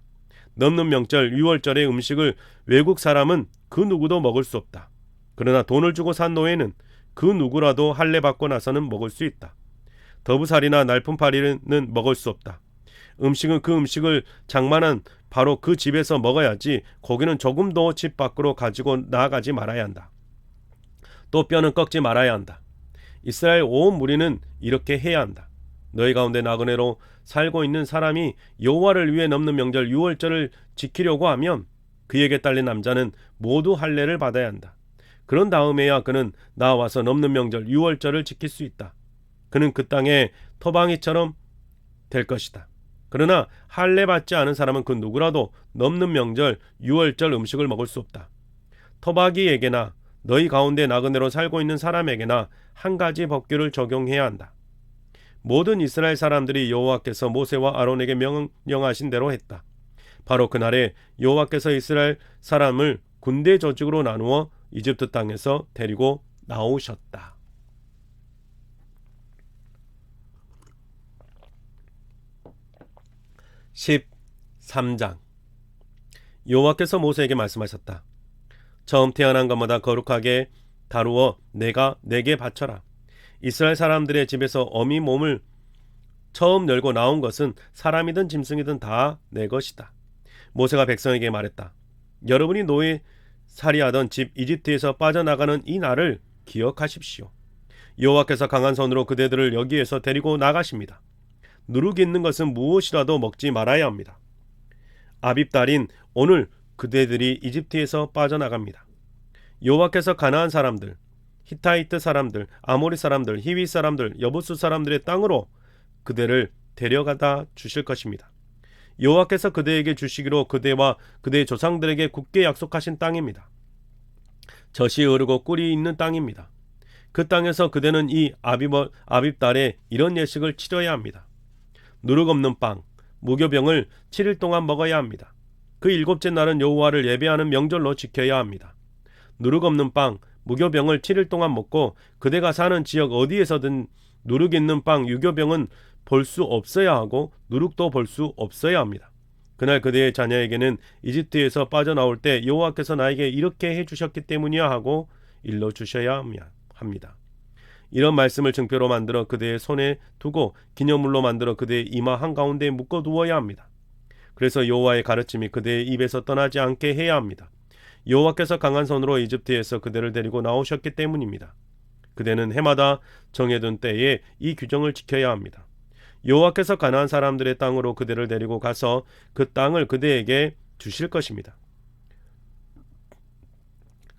넘는 명절 유월절의 음식을 외국 사람은 그 누구도 먹을 수 없다. 그러나 돈을 주고 산 노예는 그 누구라도 할례 받고 나서는 먹을 수 있다. 더부살이나 날품파리는 먹을 수 없다. 음식은 그 음식을 장만한 바로 그 집에서 먹어야지 고기는 조금도 집 밖으로 가지고 나가지 말아야 한다. 또 뼈는 꺾지 말아야 한다. 이스라엘 온 무리는 이렇게 해야 한다. 너희 가운데 나그네로 살고 있는 사람이 여호와를 위해 넘는 명절 유월절을 지키려고 하면 그에게 딸린 남자는 모두 할례를 받아야 한다. 그런 다음에야 그는 나와서 넘는 명절 유월절을 지킬 수 있다. 그는 그 땅의 토방이처럼 될 것이다. 그러나 할례 받지 않은 사람은 그 누구라도 넘는 명절 유월절 음식을 먹을 수 없다. 토박이에게나 너희 가운데 나그네로 살고 있는 사람에게나 한 가지 법규를 적용해야 한다. 모든 이스라엘 사람들이 여호와께서 모세와 아론에게 명령하신 대로 했다. 바로 그날에 여호와께서 이스라엘 사람을 군대 조직으로 나누어 이집트 땅에서 데리고 나오셨다. 13장. 여호와께서 모세에게 말씀하셨다. 처음 태어난 것마다 거룩하게 다루어 내게 바쳐라. 이스라엘 사람들의 집에서 어미 몸을 처음 열고 나온 것은 사람이든 짐승이든 다 내 것이다. 모세가 백성에게 말했다. 여러분이 노예 살이하던 집 이집트에서 빠져나가는 이 날을 기억하십시오. 여호와께서 강한 손으로 그대들을 여기에서 데리고 나가십니다. 누룩이 있는 것은 무엇이라도 먹지 말아야 합니다. 아빕달인 오늘 그대들이 이집트에서 빠져나갑니다. 여호와께서 가나안 사람들, 히타이트 사람들, 아모리 사람들, 히위 사람들, 여부스 사람들의 땅으로 그대를 데려가다 주실 것입니다. 여호와께서 그대에게 주시기로 그대와 그대의 조상들에게 굳게 약속하신 땅입니다. 젖이 흐르고 꿀이 있는 땅입니다. 그 땅에서 그대는 이 아빕달에 이런 예식을 치러야 합니다. 누룩 없는 빵, 무교병을 7일 동안 먹어야 합니다. 그 일곱째 날은 여호와를 예배하는 명절로 지켜야 합니다. 누룩 없는 빵, 무교병을 7일 동안 먹고 그대가 사는 지역 어디에서든 누룩 있는 빵, 유교병은 볼 수 없어야 하고 누룩도 볼 수 없어야 합니다. 그날 그대의 자녀에게는 이집트에서 빠져나올 때 여호와께서 나에게 이렇게 해주셨기 때문이야 하고 일러주셔야 합니다. 이런 말씀을 증표로 만들어 그대의 손에 두고 기념물로 만들어 그대의 이마 한가운데에 묶어 두어야 합니다. 그래서 여호와의 가르침이 그대의 입에서 떠나지 않게 해야 합니다. 여호와께서 강한 손으로 이집트에서 그대를 데리고 나오셨기 때문입니다. 그대는 해마다 정해둔 때에 이 규정을 지켜야 합니다. 여호와께서 가나안 사람들의 땅으로 그대를 데리고 가서 그 땅을 그대에게 주실 것입니다.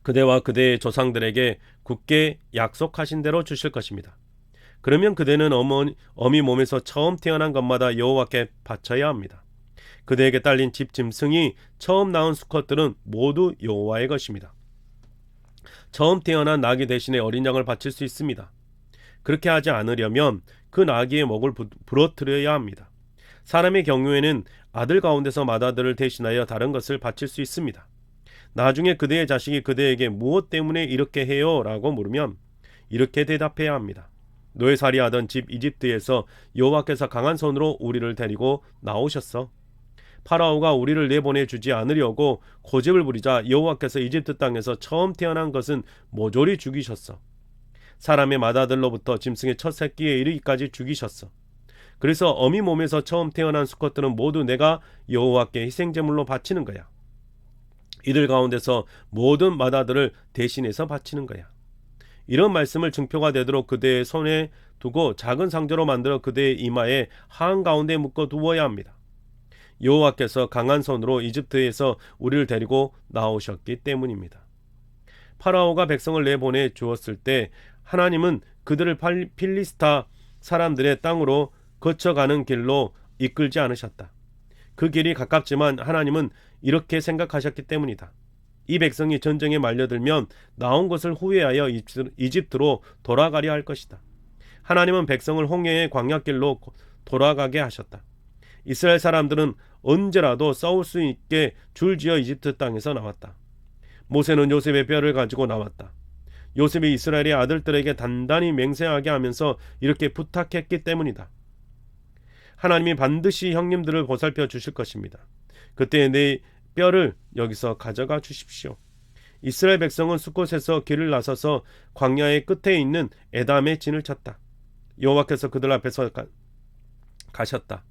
그대와 그대의 조상들에게 굳게 약속하신 대로 주실 것입니다. 그러면 그대는 어미 몸에서 처음 태어난 것마다 여호와께 바쳐야 합니다. 그대에게 딸린 집 짐승이 처음 낳은 수컷들은 모두 여호와의 것입니다. 처음 태어난 나귀 대신에 어린 양을 바칠 수 있습니다. 그렇게 하지 않으려면 그 나귀의 목을 부러뜨려야 합니다. 사람의 경우에는 아들 가운데서 맏아들을 대신하여 다른 것을 바칠 수 있습니다. 나중에 그대의 자식이 그대에게 무엇 때문에 이렇게 해요? 라고 물으면 이렇게 대답해야 합니다. 노예살이하던 집 이집트에서 여호와께서 강한 손으로 우리를 데리고 나오셨어. 파라오가 우리를 내보내주지 않으려고 고집을 부리자 여호와께서 이집트 땅에서 처음 태어난 것은 모조리 죽이셨어. 사람의 맏아들로부터 짐승의 첫 새끼에 이르기까지 죽이셨어. 그래서 어미 몸에서 처음 태어난 수컷들은 모두 내가 여호와께 희생제물로 바치는 거야. 이들 가운데서 모든 맏아들을 대신해서 바치는 거야. 이런 말씀을 증표가 되도록 그대의 손에 두고 작은 상자로 만들어 그대의 이마에 한가운데 묶어 두어야 합니다. 여호와께서 강한 손으로 이집트에서 우리를 데리고 나오셨기 때문입니다. 파라오가 백성을 내보내 주었을 때 하나님은 그들을 필리스타 사람들의 땅으로 거쳐가는 길로 이끌지 않으셨다. 그 길이 가깝지만 하나님은 이렇게 생각하셨기 때문이다. 이 백성이 전쟁에 말려들면 나온 것을 후회하여 이집트로 돌아가려 할 것이다. 하나님은 백성을 홍해의 광야길로 돌아가게 하셨다. 이스라엘 사람들은 언제라도 싸울 수 있게 줄지어 이집트 땅에서 나왔다. 모세는 요셉의 뼈를 가지고 나왔다. 요셉이 이스라엘의 아들들에게 단단히 맹세하게 하면서 이렇게 부탁했기 때문이다. 하나님이 반드시 형님들을 보살펴 주실 것입니다. 그때 내 뼈를 여기서 가져가 주십시오. 이스라엘 백성은 숫곳에서 길을 나서서 광야의 끝에 있는 에담의 진을 쳤다. 여호와께서 그들 앞에서 가셨다.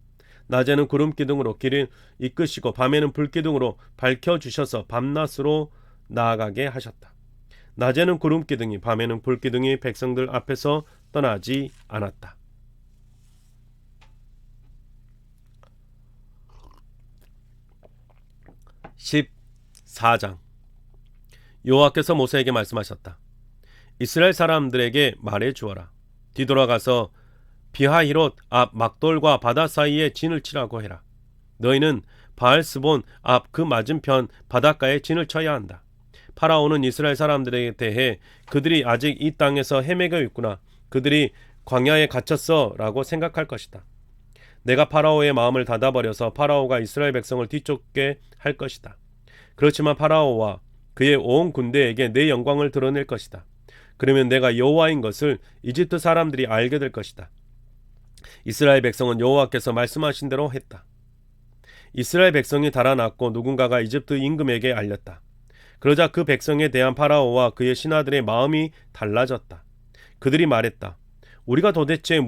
낮에는 구름 기둥으로 길을 이끄시고 밤에는 불 기둥으로 밝혀주셔서 밤낮으로 나아가게 하셨다. 낮에는 구름 기둥이, 밤에는 불 기둥이 백성들 앞에서 떠나지 않았다. 14장. 여호와께서 모세에게 말씀하셨다. 이스라엘 사람들에게 말해 주어라. 뒤돌아가서 비하히롯 앞 막돌과 바다 사이에 진을 치라고 해라. 너희는 바알스본 앞 그 맞은편 바닷가에 진을 쳐야 한다. 파라오는 이스라엘 사람들에 대해 그들이 아직 이 땅에서 헤매고 있구나, 그들이 광야에 갇혔어 라고 생각할 것이다. 내가 파라오의 마음을 닫아버려서 파라오가 이스라엘 백성을 뒤쫓게 할 것이다. 그렇지만 파라오와 그의 온 군대에게 내 영광을 드러낼 것이다. 그러면 내가 여호와인 것을 이집트 사람들이 알게 될 것이다. 이스라엘 백성은 여호와께서 말씀하신 대로 했다. 이스라엘 백성이 달아났고 누군가가 이집트 임금에게 알렸다. 그러자 그 백성에 대한 파라오와 그의 신하들의 마음이 달라졌다. 그들이 말했다. 우리가 도대체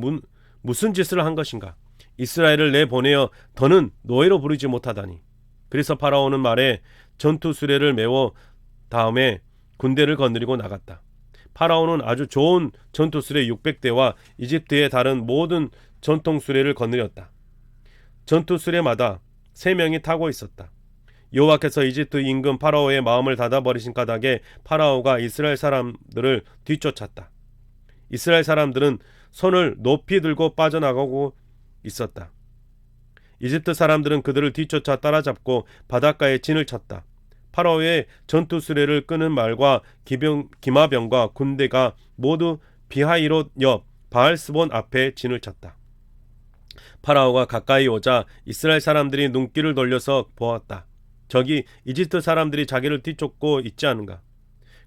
무슨 짓을 한 것인가? 이스라엘을 내보내어 더는 노예로 부르지 못하다니. 그래서 파라오는 말에 전투 수레를 메워 다음에 군대를 거느리고 나갔다. 파라오는 아주 좋은 전투 수레 600대와 이집트의 다른 모든 전통 수레를 거느렸다. 전투 수레마다 3명이 타고 있었다. 여호와께서 이집트 임금 파라오의 마음을 닫아버리신 까닭에 파라오가 이스라엘 사람들을 뒤쫓았다. 이스라엘 사람들은 손을 높이 들고 빠져나가고 있었다. 이집트 사람들은 그들을 뒤쫓아 따라잡고 바닷가에 진을 쳤다. 파라오의 전투 수레를 끄는 말과 기마병과 군대가 모두 비하히롯 옆 바알스본 앞에 진을 쳤다. 파라오가 가까이 오자 이스라엘 사람들이 눈길을 돌려서 보았다. 저기 이집트 사람들이 자기를 뒤쫓고 있지 않은가?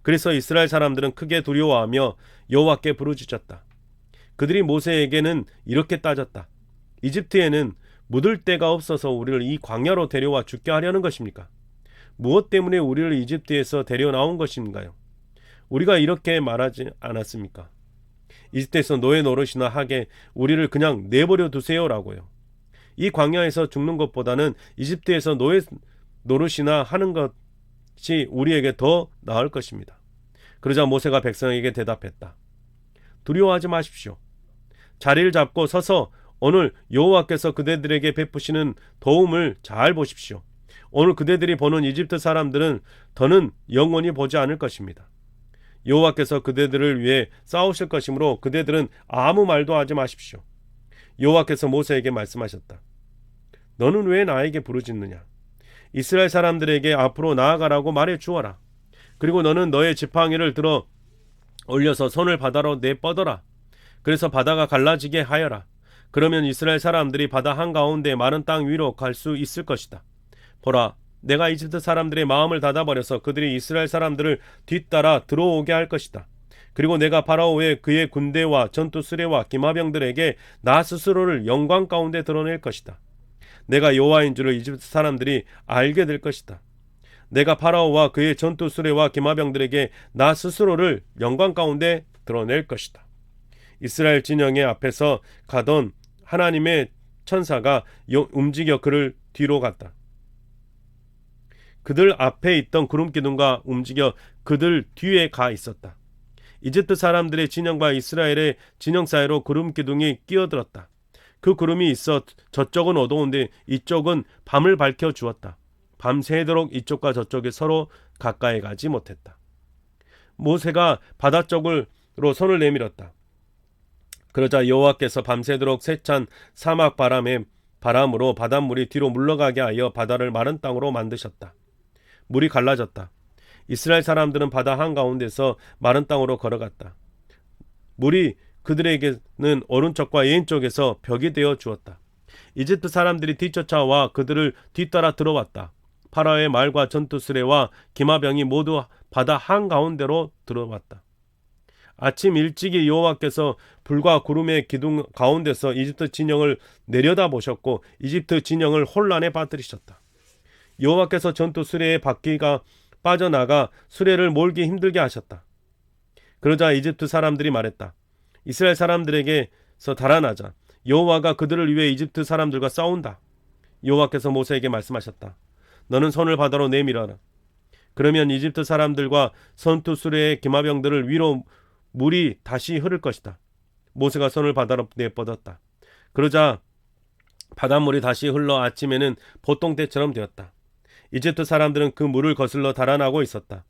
그래서 이스라엘 사람들은 크게 두려워하며 여호와께 부르짖었다. 그들이 모세에게는 이렇게 따졌다. 이집트에는 묻을 데가 없어서 우리를 이 광야로 데려와 죽게 하려는 것입니까? 무엇 때문에 우리를 이집트에서 데려나온 것인가요? 우리가 이렇게 말하지 않았습니까? 이집트에서 노예 노릇이나 하게 우리를 그냥 내버려 두세요라고요. 이 광야에서 죽는 것보다는 이집트에서 노예 노릇이나 하는 것이 우리에게 더 나을 것입니다. 그러자 모세가 백성에게 대답했다. 두려워하지 마십시오. 자리를 잡고 서서 오늘 여호와께서 그대들에게 베푸시는 도움을 잘 보십시오. 오늘 그대들이 보는 이집트 사람들은 더는 영원히 보지 않을 것입니다. 여호와께서 그대들을 위해 싸우실 것이므로 그대들은 아무 말도 하지 마십시오. 여호와께서 모세에게 말씀하셨다. 너는 왜 나에게 부르짖느냐? 이스라엘 사람들에게 앞으로 나아가라고 말해 주어라. 그리고 너는 너의 지팡이를 들어 올려서 손을 바다로 내뻗어라. 그래서 바다가 갈라지게 하여라. 그러면 이스라엘 사람들이 바다 한가운데 마른 땅 위로 갈 수 있을 것이다. 보라, 내가 이집트 사람들의 마음을 닫아버려서 그들이 이스라엘 사람들을 뒤따라 들어오게 할 것이다. 그리고 내가 파라오의 그의 군대와 전투 수레와 기마병들에게 나 스스로를 영광 가운데 드러낼 것이다. 내가 여호와인 줄을 이집트 사람들이 알게 될 것이다. 내가 파라오와 그의 전투 수레와 기마병들에게 나 스스로를 영광 가운데 드러낼 것이다. 이스라엘 진영의 앞에서 가던 하나님의 천사가 움직여 그를 뒤로 갔다. 그들 앞에 있던 구름 기둥과 움직여 그들 뒤에 가 있었다. 이집트 사람들의 진영과 이스라엘의 진영 사이로 구름 기둥이 끼어들었다. 그 구름이 있어 저쪽은 어두운데 이쪽은 밤을 밝혀 주었다. 밤새도록 이쪽과 저쪽이 서로 가까이 가지 못했다. 모세가 바다 쪽으로 손을 내밀었다. 그러자 여호와께서 밤새도록 세찬 사막 바람으로 바닷물이 뒤로 물러가게 하여 바다를 마른 땅으로 만드셨다. 물이 갈라졌다. 이스라엘 사람들은 바다 한가운데서 마른 땅으로 걸어갔다. 물이 그들에게는 오른쪽과 왼쪽에서 벽이 되어 주었다. 이집트 사람들이 뒤쫓아와 그들을 뒤따라 들어왔다. 파라오의 말과 전투 수레와 기마병이 모두 바다 한가운데로 들어왔다. 아침 일찍이 여호와께서 불과 구름의 기둥 가운데서 이집트 진영을 내려다보셨고 이집트 진영을 혼란에 빠뜨리셨다. 여호와께서 전투 수레의 바퀴가 빠져나가 수레를 몰기 힘들게 하셨다. 그러자 이집트 사람들이 말했다. 이스라엘 사람들에게서 달아나자. 여호와가 그들을 위해 이집트 사람들과 싸운다. 여호와께서 모세에게 말씀하셨다. 너는 손을 바다로 내밀어라. 그러면 이집트 사람들과 전투 수레의 기마병들을 위로 물이 다시 흐를 것이다. 모세가 손을 바다로 내뻗었다. 그러자 바닷물이 다시 흘러 아침에는 보통 때처럼 되었다. 이집트 사람들은 그 물을 거슬러 달아나고 있었다.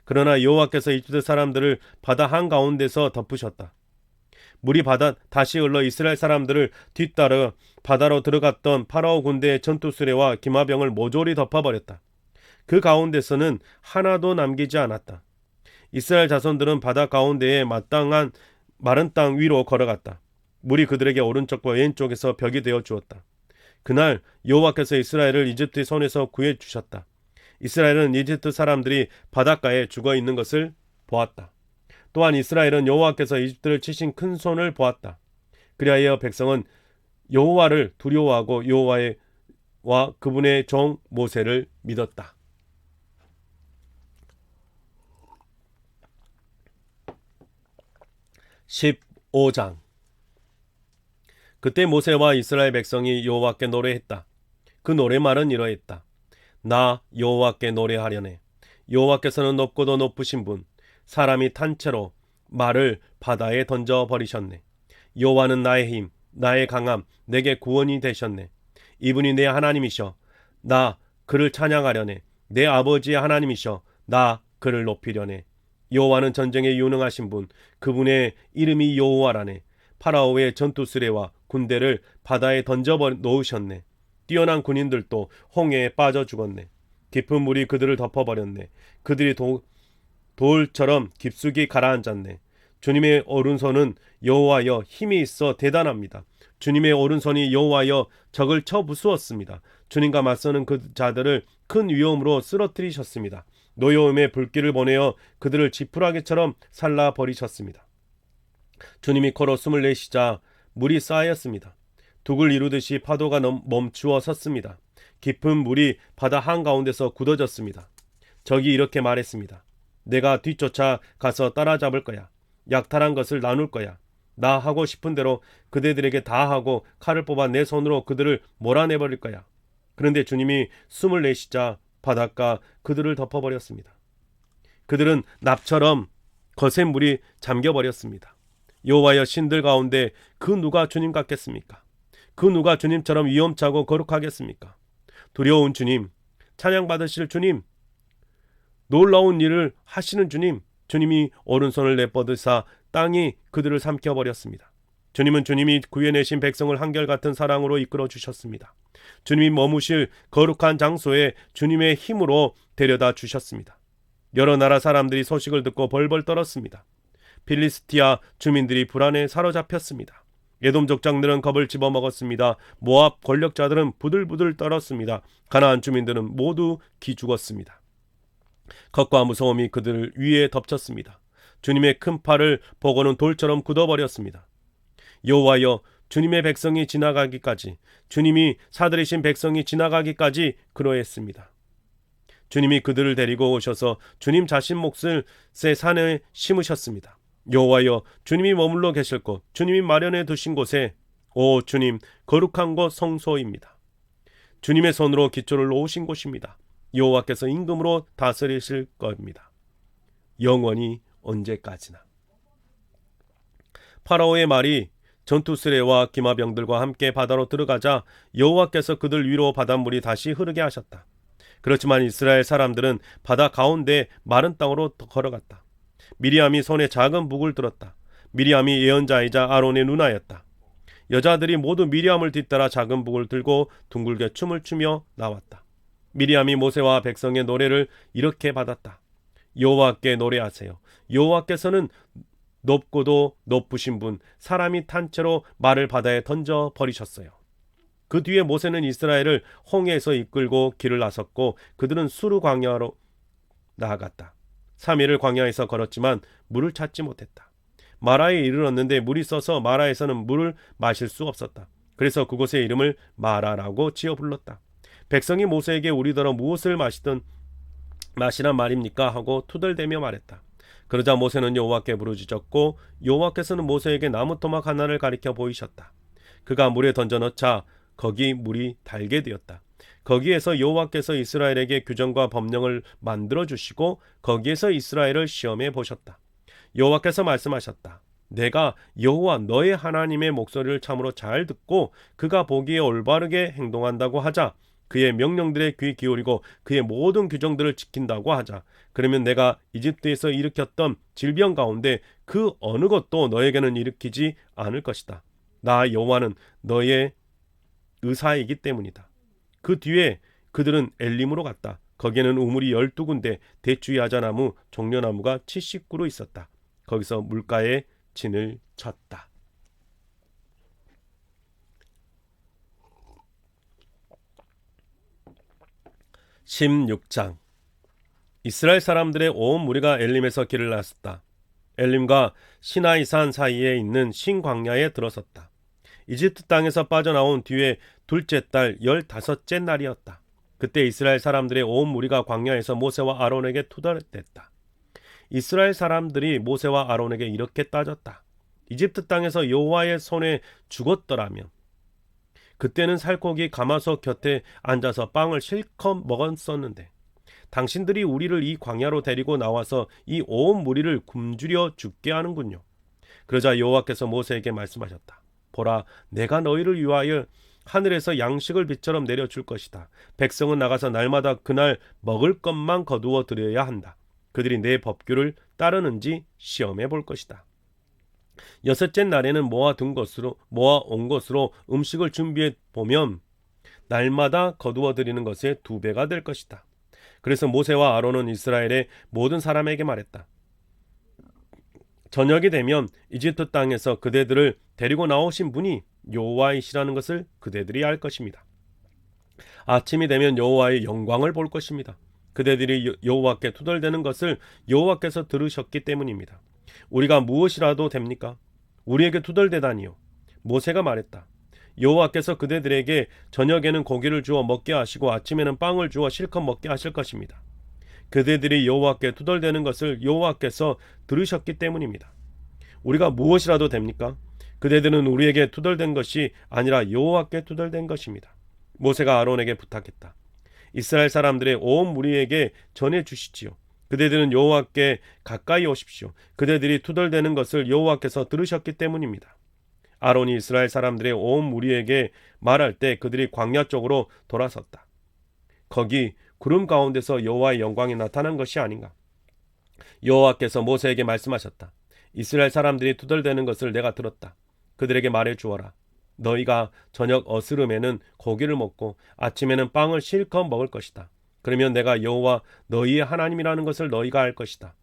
그러나 여호와께서 이집트 사람들을 바다 한가운데서 덮으셨다. 물이 다시 흘러 이스라엘 사람들을 뒤따라 바다로 들어갔던 파라오 군대의 전투 수레와 기마병을 모조리 덮어버렸다. 그 가운데서는 하나도 남기지 않았다. 이스라엘 자손들은 바다 가운데에 마땅한 마른 땅 위로 걸어갔다. 물이 그들에게 오른쪽과 왼쪽에서 벽이 되어 주었다. 그날 여호와께서 이스라엘을 이집트의 손에서 구해 주셨다. 이스라엘은 이집트 사람들이 바닷가에 죽어 있는 것을 보았다. 또한 이스라엘은 여호와께서 이집트를 치신 큰 손을 보았다. 그리하여 백성은 여호와를 두려워하고 여호와와 그분의 종 모세를 믿었다. 15장. 그때 모세와 이스라엘 백성이 여호와께 노래했다. 그 노래말은 이러했다. 나 여호와께 노래하려네. 여호와께서는 높고도 높으신 분, 사람이 탄 채로 말을 바다에 던져버리셨네. 여호와는 나의 힘, 나의 강함, 내게 구원이 되셨네. 이분이 내 하나님이셔. 나 그를 찬양하려네. 내 아버지의 하나님이셔. 나 그를 높이려네. 여호와는 전쟁에 유능하신 분, 그분의 이름이 여호와라네. 파라오의 전투 수레와 군대를 바다에 던져 놓으셨네. 뛰어난 군인들도 홍해에 빠져 죽었네. 깊은 물이 그들을 덮어버렸네. 그들이 돌처럼 깊숙이 가라앉았네. 주님의 오른손은 여호와여 힘이 있어 대단합니다. 주님의 오른손이 여호와여 적을 쳐 부수었습니다. 주님과 맞서는 그 자들을 큰 위험으로 쓰러뜨리셨습니다. 노여움의 불길을 보내어 그들을 지푸라기처럼 살라버리셨습니다. 주님이 코로 숨을 내쉬자 물이 쌓였습니다. 둑을 이루듯이 파도가 멈추어 섰습니다. 깊은 물이 바다 한가운데서 굳어졌습니다. 적이 이렇게 말했습니다. 내가 뒤쫓아 가서 따라잡을 거야. 약탈한 것을 나눌 거야. 나 하고 싶은 대로 그대들에게 다 하고 칼을 뽑아 내 손으로 그들을 몰아내버릴 거야. 그런데 주님이 숨을 내쉬자 바닷가 그들을 덮어버렸습니다. 그들은 납처럼 거센 물이 잠겨버렸습니다. 여호와여 신들 가운데 그 누가 주님 같겠습니까? 그 누가 주님처럼 위엄차고 거룩하겠습니까? 두려운 주님, 찬양받으실 주님, 놀라운 일을 하시는 주님, 주님이 오른손을 내뻗으사 땅이 그들을 삼켜버렸습니다. 주님은 주님이 구해내신 백성을 한결같은 사랑으로 이끌어 주셨습니다. 주님이 머무실 거룩한 장소에 주님의 힘으로 데려다 주셨습니다. 여러 나라 사람들이 소식을 듣고 벌벌 떨었습니다. 필리스티아 주민들이 불안에 사로잡혔습니다. 에돔 족장들은 겁을 집어먹었습니다. 모압 권력자들은 부들부들 떨었습니다. 가나안 주민들은 모두 기죽었습니다. 겁과 무서움이 그들 위에 덮쳤습니다. 주님의 큰 팔을 보고는 돌처럼 굳어버렸습니다. 여호와여 주님의 백성이 지나가기까지, 주님이 사들이신 백성이 지나가기까지 그러했습니다. 주님이 그들을 데리고 오셔서 주님 자신 몫을 새 산에 심으셨습니다. 여호와여 주님이 머물러 계실 곳, 주님이 마련해 두신 곳에 오 주님 거룩한 곳 성소입니다. 주님의 손으로 기초를 놓으신 곳입니다. 여호와께서 임금으로 다스리실 겁니다. 영원히 언제까지나. 파라오의 말이 전투 수레와 기마병들과 함께 바다로 들어가자 여호와께서 그들 위로 바닷물이 다시 흐르게 하셨다. 그렇지만 이스라엘 사람들은 바다 가운데 마른 땅으로 걸어갔다. 미리암이 손에 작은 북을 들었다. 미리암이 예언자이자 아론의 누나였다. 여자들이 모두 미리암을 뒤따라 작은 북을 들고 둥글게 춤을 추며 나왔다. 미리암이 모세와 백성의 노래를 이렇게 받았다. 여호와께 노래하세요. 여호와께서는 높고도 높으신 분, 사람이 탄 채로 말을 바다에 던져 버리셨어요. 그 뒤에 모세는 이스라엘을 홍해에서 이끌고 길을 나섰고 그들은 수르 광야로 나아갔다. 3일을 광야에서 걸었지만 물을 찾지 못했다. 마라에 이르렀는데 물이 써서 마라에서는 물을 마실 수 없었다. 그래서 그곳의 이름을 마라라고 지어 불렀다. 백성이 모세에게 우리더러 무엇을 마시란 말입니까? 하고 투덜대며 말했다. 그러자 모세는 여호와께 부르짖었고 여호와께서는 모세에게 나무 토막 하나를 가리켜 보이셨다. 그가 물에 던져 넣자 거기 물이 달게 되었다. 거기에서 여호와께서 이스라엘에게 규정과 법령을 만들어 주시고 거기에서 이스라엘을 시험해 보셨다. 여호와께서 말씀하셨다. 내가 여호와 너의 하나님의 목소리를 참으로 잘 듣고 그가 보기에 올바르게 행동한다고 하자. 그의 명령들에 귀 기울이고 그의 모든 규정들을 지킨다고 하자. 그러면 내가 이집트에서 일으켰던 질병 가운데 그 어느 것도 너에게는 일으키지 않을 것이다. 나 여호와는 너의 의사이기 때문이다. 그 뒤에 그들은 엘림으로 갔다. 거기에는 우물이 12군데, 대추 야자나무, 종려나무가 70그루 있었다. 거기서 물가에 진을 쳤다. 16장. 이스라엘 사람들의 온 무리가 엘림에서 길을 나섰다. 엘림과 시나이산 사이에 있는 신광야에 들어섰다. 이집트 땅에서 빠져나온 뒤에 둘째 달 15째 날이었다. 그때 이스라엘 사람들의 온 무리가 광야에서 모세와 아론에게 투덜댔다. 이스라엘 사람들이 모세와 아론에게 이렇게 따졌다. 이집트 땅에서 여호와의 손에 죽었더라면 그때는 살코기 가마솥 곁에 앉아서 빵을 실컷 먹었었는데 당신들이 우리를 이 광야로 데리고 나와서 이 온 무리를 굶주려 죽게 하는군요. 그러자 여호와께서 모세에게 말씀하셨다. 보라, 내가 너희를 위하여 하늘에서 양식을 비처럼 내려줄 것이다. 백성은 나가서 날마다 그날 먹을 것만 거두어 드려야 한다. 그들이 내 법규를 따르는지 시험해 볼 것이다. 6째 날에는 모아온 것으로 음식을 준비해 보면 날마다 거두어 드리는 것의 2배가 될 것이다. 그래서 모세와 아론은 이스라엘의 모든 사람에게 말했다. 저녁이 되면 이집트 땅에서 그대들을 데리고 나오신 분이 여호와이시라는 것을 그대들이 알 것입니다. 아침이 되면 여호와의 영광을 볼 것입니다. 그대들이 여호와께 투덜대는 것을 여호와께서 들으셨기 때문입니다. 우리가 무엇이라도 됩니까? 우리에게 투덜대다니요. 모세가 말했다. 여호와께서 그대들에게 저녁에는 고기를 주어 먹게 하시고 아침에는 빵을 주어 실컷 먹게 하실 것입니다. 그대들이 여호와께 투덜대는 것을 여호와께서 들으셨기 때문입니다. 우리가 무엇이라도 됩니까? 그대들은 우리에게 투덜댄 것이 아니라 여호와께 투덜댄 것입니다. 모세가 아론에게 부탁했다. 이스라엘 사람들의 온 무리에게 전해 주시지요. 그대들은 여호와께 가까이 오십시오. 그대들이 투덜대는 것을 여호와께서 들으셨기 때문입니다. 아론이 이스라엘 사람들의 온 무리에게 말할 때 그들이 광야 쪽으로 돌아섰다. 거기 구름 가운데서 여호와의 영광이 나타난 것이 아닌가. 여호와께서 모세에게 말씀하셨다. 이스라엘 사람들이 투덜대는 것을 내가 들었다. 그들에게 말해 주어라. 너희가 저녁 어스름에는 고기를 먹고 아침에는 빵을 실컷 먹을 것이다. 그러면 내가 여호와 너희의 하나님이라는 것을 너희가 알 것이다.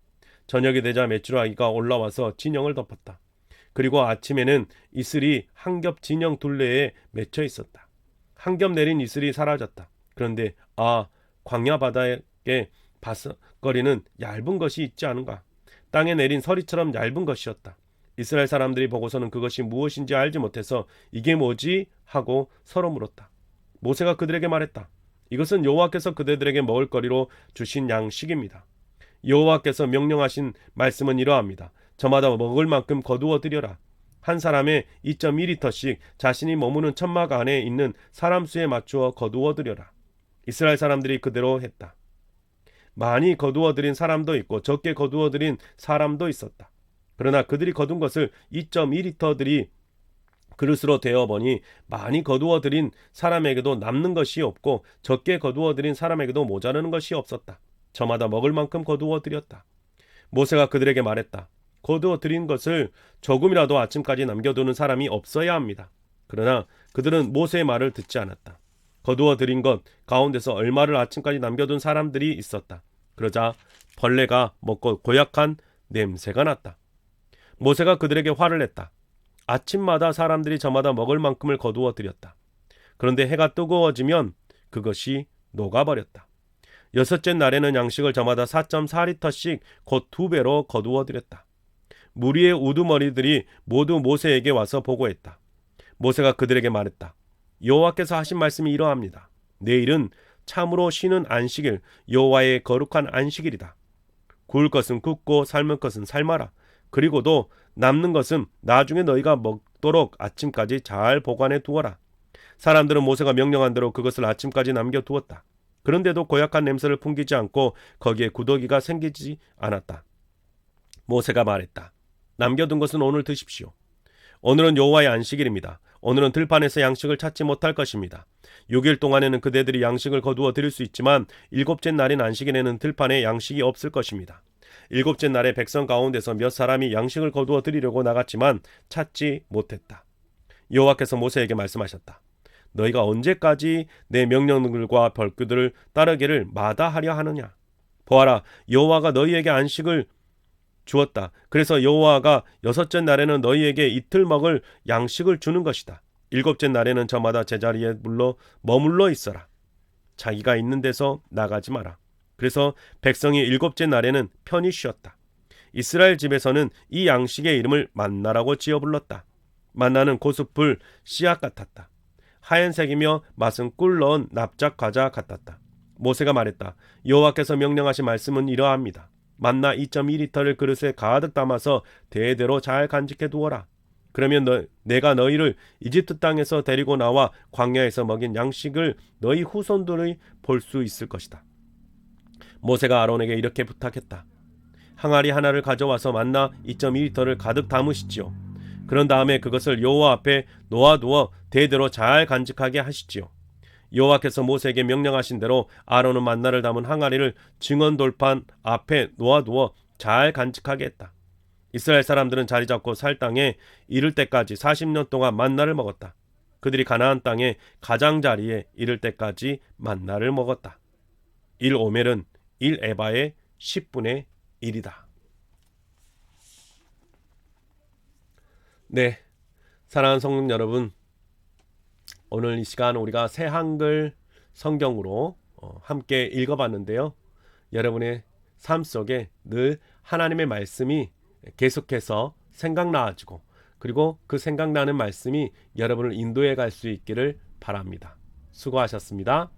저녁이 되자 메추라기가 올라와서 진영을 덮었다. 그리고 아침에는 이슬이 한 겹 진영 둘레에 맺혀 있었다. 한 겹 내린 이슬이 사라졌다. 그런데 광야 바다에 바스거리는 얇은 것이 있지 않은가. 땅에 내린 서리처럼 얇은 것이었다. 이스라엘 사람들이 보고서는 그것이 무엇인지 알지 못해서 이게 뭐지? 하고 서로 물었다. 모세가 그들에게 말했다. 이것은 여호와께서 그대들에게 먹을거리로 주신 양식입니다. 여호와께서 명령하신 말씀은 이러합니다. 저마다 먹을 만큼 거두어 드려라. 한 사람의 2.2리터씩 자신이 머무는 천막 안에 있는 사람 수에 맞추어 거두어 드려라. 이스라엘 사람들이 그대로 했다. 많이 거두어 드린 사람도 있고 적게 거두어 드린 사람도 있었다. 그러나 그들이 거둔 것을 2.2리터들이 그릇으로 되어보니 많이 거두어 드린 사람에게도 남는 것이 없고 적게 거두어 드린 사람에게도 모자라는 것이 없었다. 저마다 먹을 만큼 거두어 드렸다. 모세가 그들에게 말했다. 거두어 드린 것을 조금이라도 아침까지 남겨두는 사람이 없어야 합니다. 그러나 그들은 모세의 말을 듣지 않았다. 거두어 드린 것 가운데서 얼마를 아침까지 남겨둔 사람들이 있었다. 그러자 벌레가 먹고 고약한 냄새가 났다. 모세가 그들에게 화를 냈다. 아침마다 사람들이 저마다 먹을 만큼을 거두어 드렸다. 그런데 해가 뜨거워지면 그것이 녹아버렸다. 여섯째 날에는 양식을 저마다 4.4리터씩 곧 2배로 거두어 드렸다. 무리의 우두머리들이 모두 모세에게 와서 보고했다. 모세가 그들에게 말했다. 여호와께서 하신 말씀이 이러합니다. 내일은 참으로 쉬는 안식일, 여호와의 거룩한 안식일이다. 구울 것은 굽고 삶을 것은 삶아라. 그리고도 남는 것은 나중에 너희가 먹도록 아침까지 잘 보관해 두어라. 사람들은 모세가 명령한 대로 그것을 아침까지 남겨두었다. 그런데도 고약한 냄새를 풍기지 않고 거기에 구더기가 생기지 않았다. 모세가 말했다. 남겨둔 것은 오늘 드십시오. 오늘은 여호와의 안식일입니다. 오늘은 들판에서 양식을 찾지 못할 것입니다. 6일 동안에는 그대들이 양식을 거두어 드릴 수 있지만 7째 날인 안식일에는 들판에 양식이 없을 것입니다. 7째 날에 백성 가운데서 몇 사람이 양식을 거두어 드리려고 나갔지만 찾지 못했다. 여호와께서 모세에게 말씀하셨다. 너희가 언제까지 내 명령들과 벌규들을 따르기를 마다하려 하느냐? 보아라, 여호와가 너희에게 안식을 주었다. 그래서 여호와가 6째 날에는 너희에게 이틀 먹을 양식을 주는 것이다. 7째 날에는 저마다 제자리에 머물러 있어라. 자기가 있는 데서 나가지 마라. 그래서 백성이 7째 날에는 편히 쉬었다. 이스라엘 집에서는 이 양식의 이름을 만나라고 지어 불렀다. 만나는 고수풀 씨앗 같았다. 하얀색이며 맛은 꿀 넣은 납작 과자 같았다. 모세가 말했다. 여호와께서 명령하신 말씀은 이러합니다. 만나 2.2리터를 그릇에 가득 담아서 대대로 잘 간직해 두어라. 그러면 내가 너희를 이집트 땅에서 데리고 나와 광야에서 먹인 양식을 너희 후손들이 볼 수 있을 것이다. 모세가 아론에게 이렇게 부탁했다. 항아리 하나를 가져와서 만나 2.2리터를 가득 담으시지요. 그런 다음에 그것을 여호와 앞에 놓아두어 대대로 잘 간직하게 하시지요. 여호와께서 모세에게 명령하신 대로 아론은 만나를 담은 항아리를 증언 돌판 앞에 놓아두어 잘 간직하게 했다. 이스라엘 사람들은 자리 잡고 살 땅에 이를 때까지 40년 동안 만나를 먹었다. 그들이 가나안 땅의 가장자리에 이를 때까지 만나를 먹었다. 1오멜은 1에바의 10분의 1이다. 네, 사랑하는 성도 여러분, 오늘 이 시간 우리가 새 한글 성경으로 함께 읽어봤는데요. 여러분의 삶 속에 늘 하나님의 말씀이 계속해서 생각나가지고 그리고 그 생각나는 말씀이 여러분을 인도해 갈 수 있기를 바랍니다. 수고하셨습니다.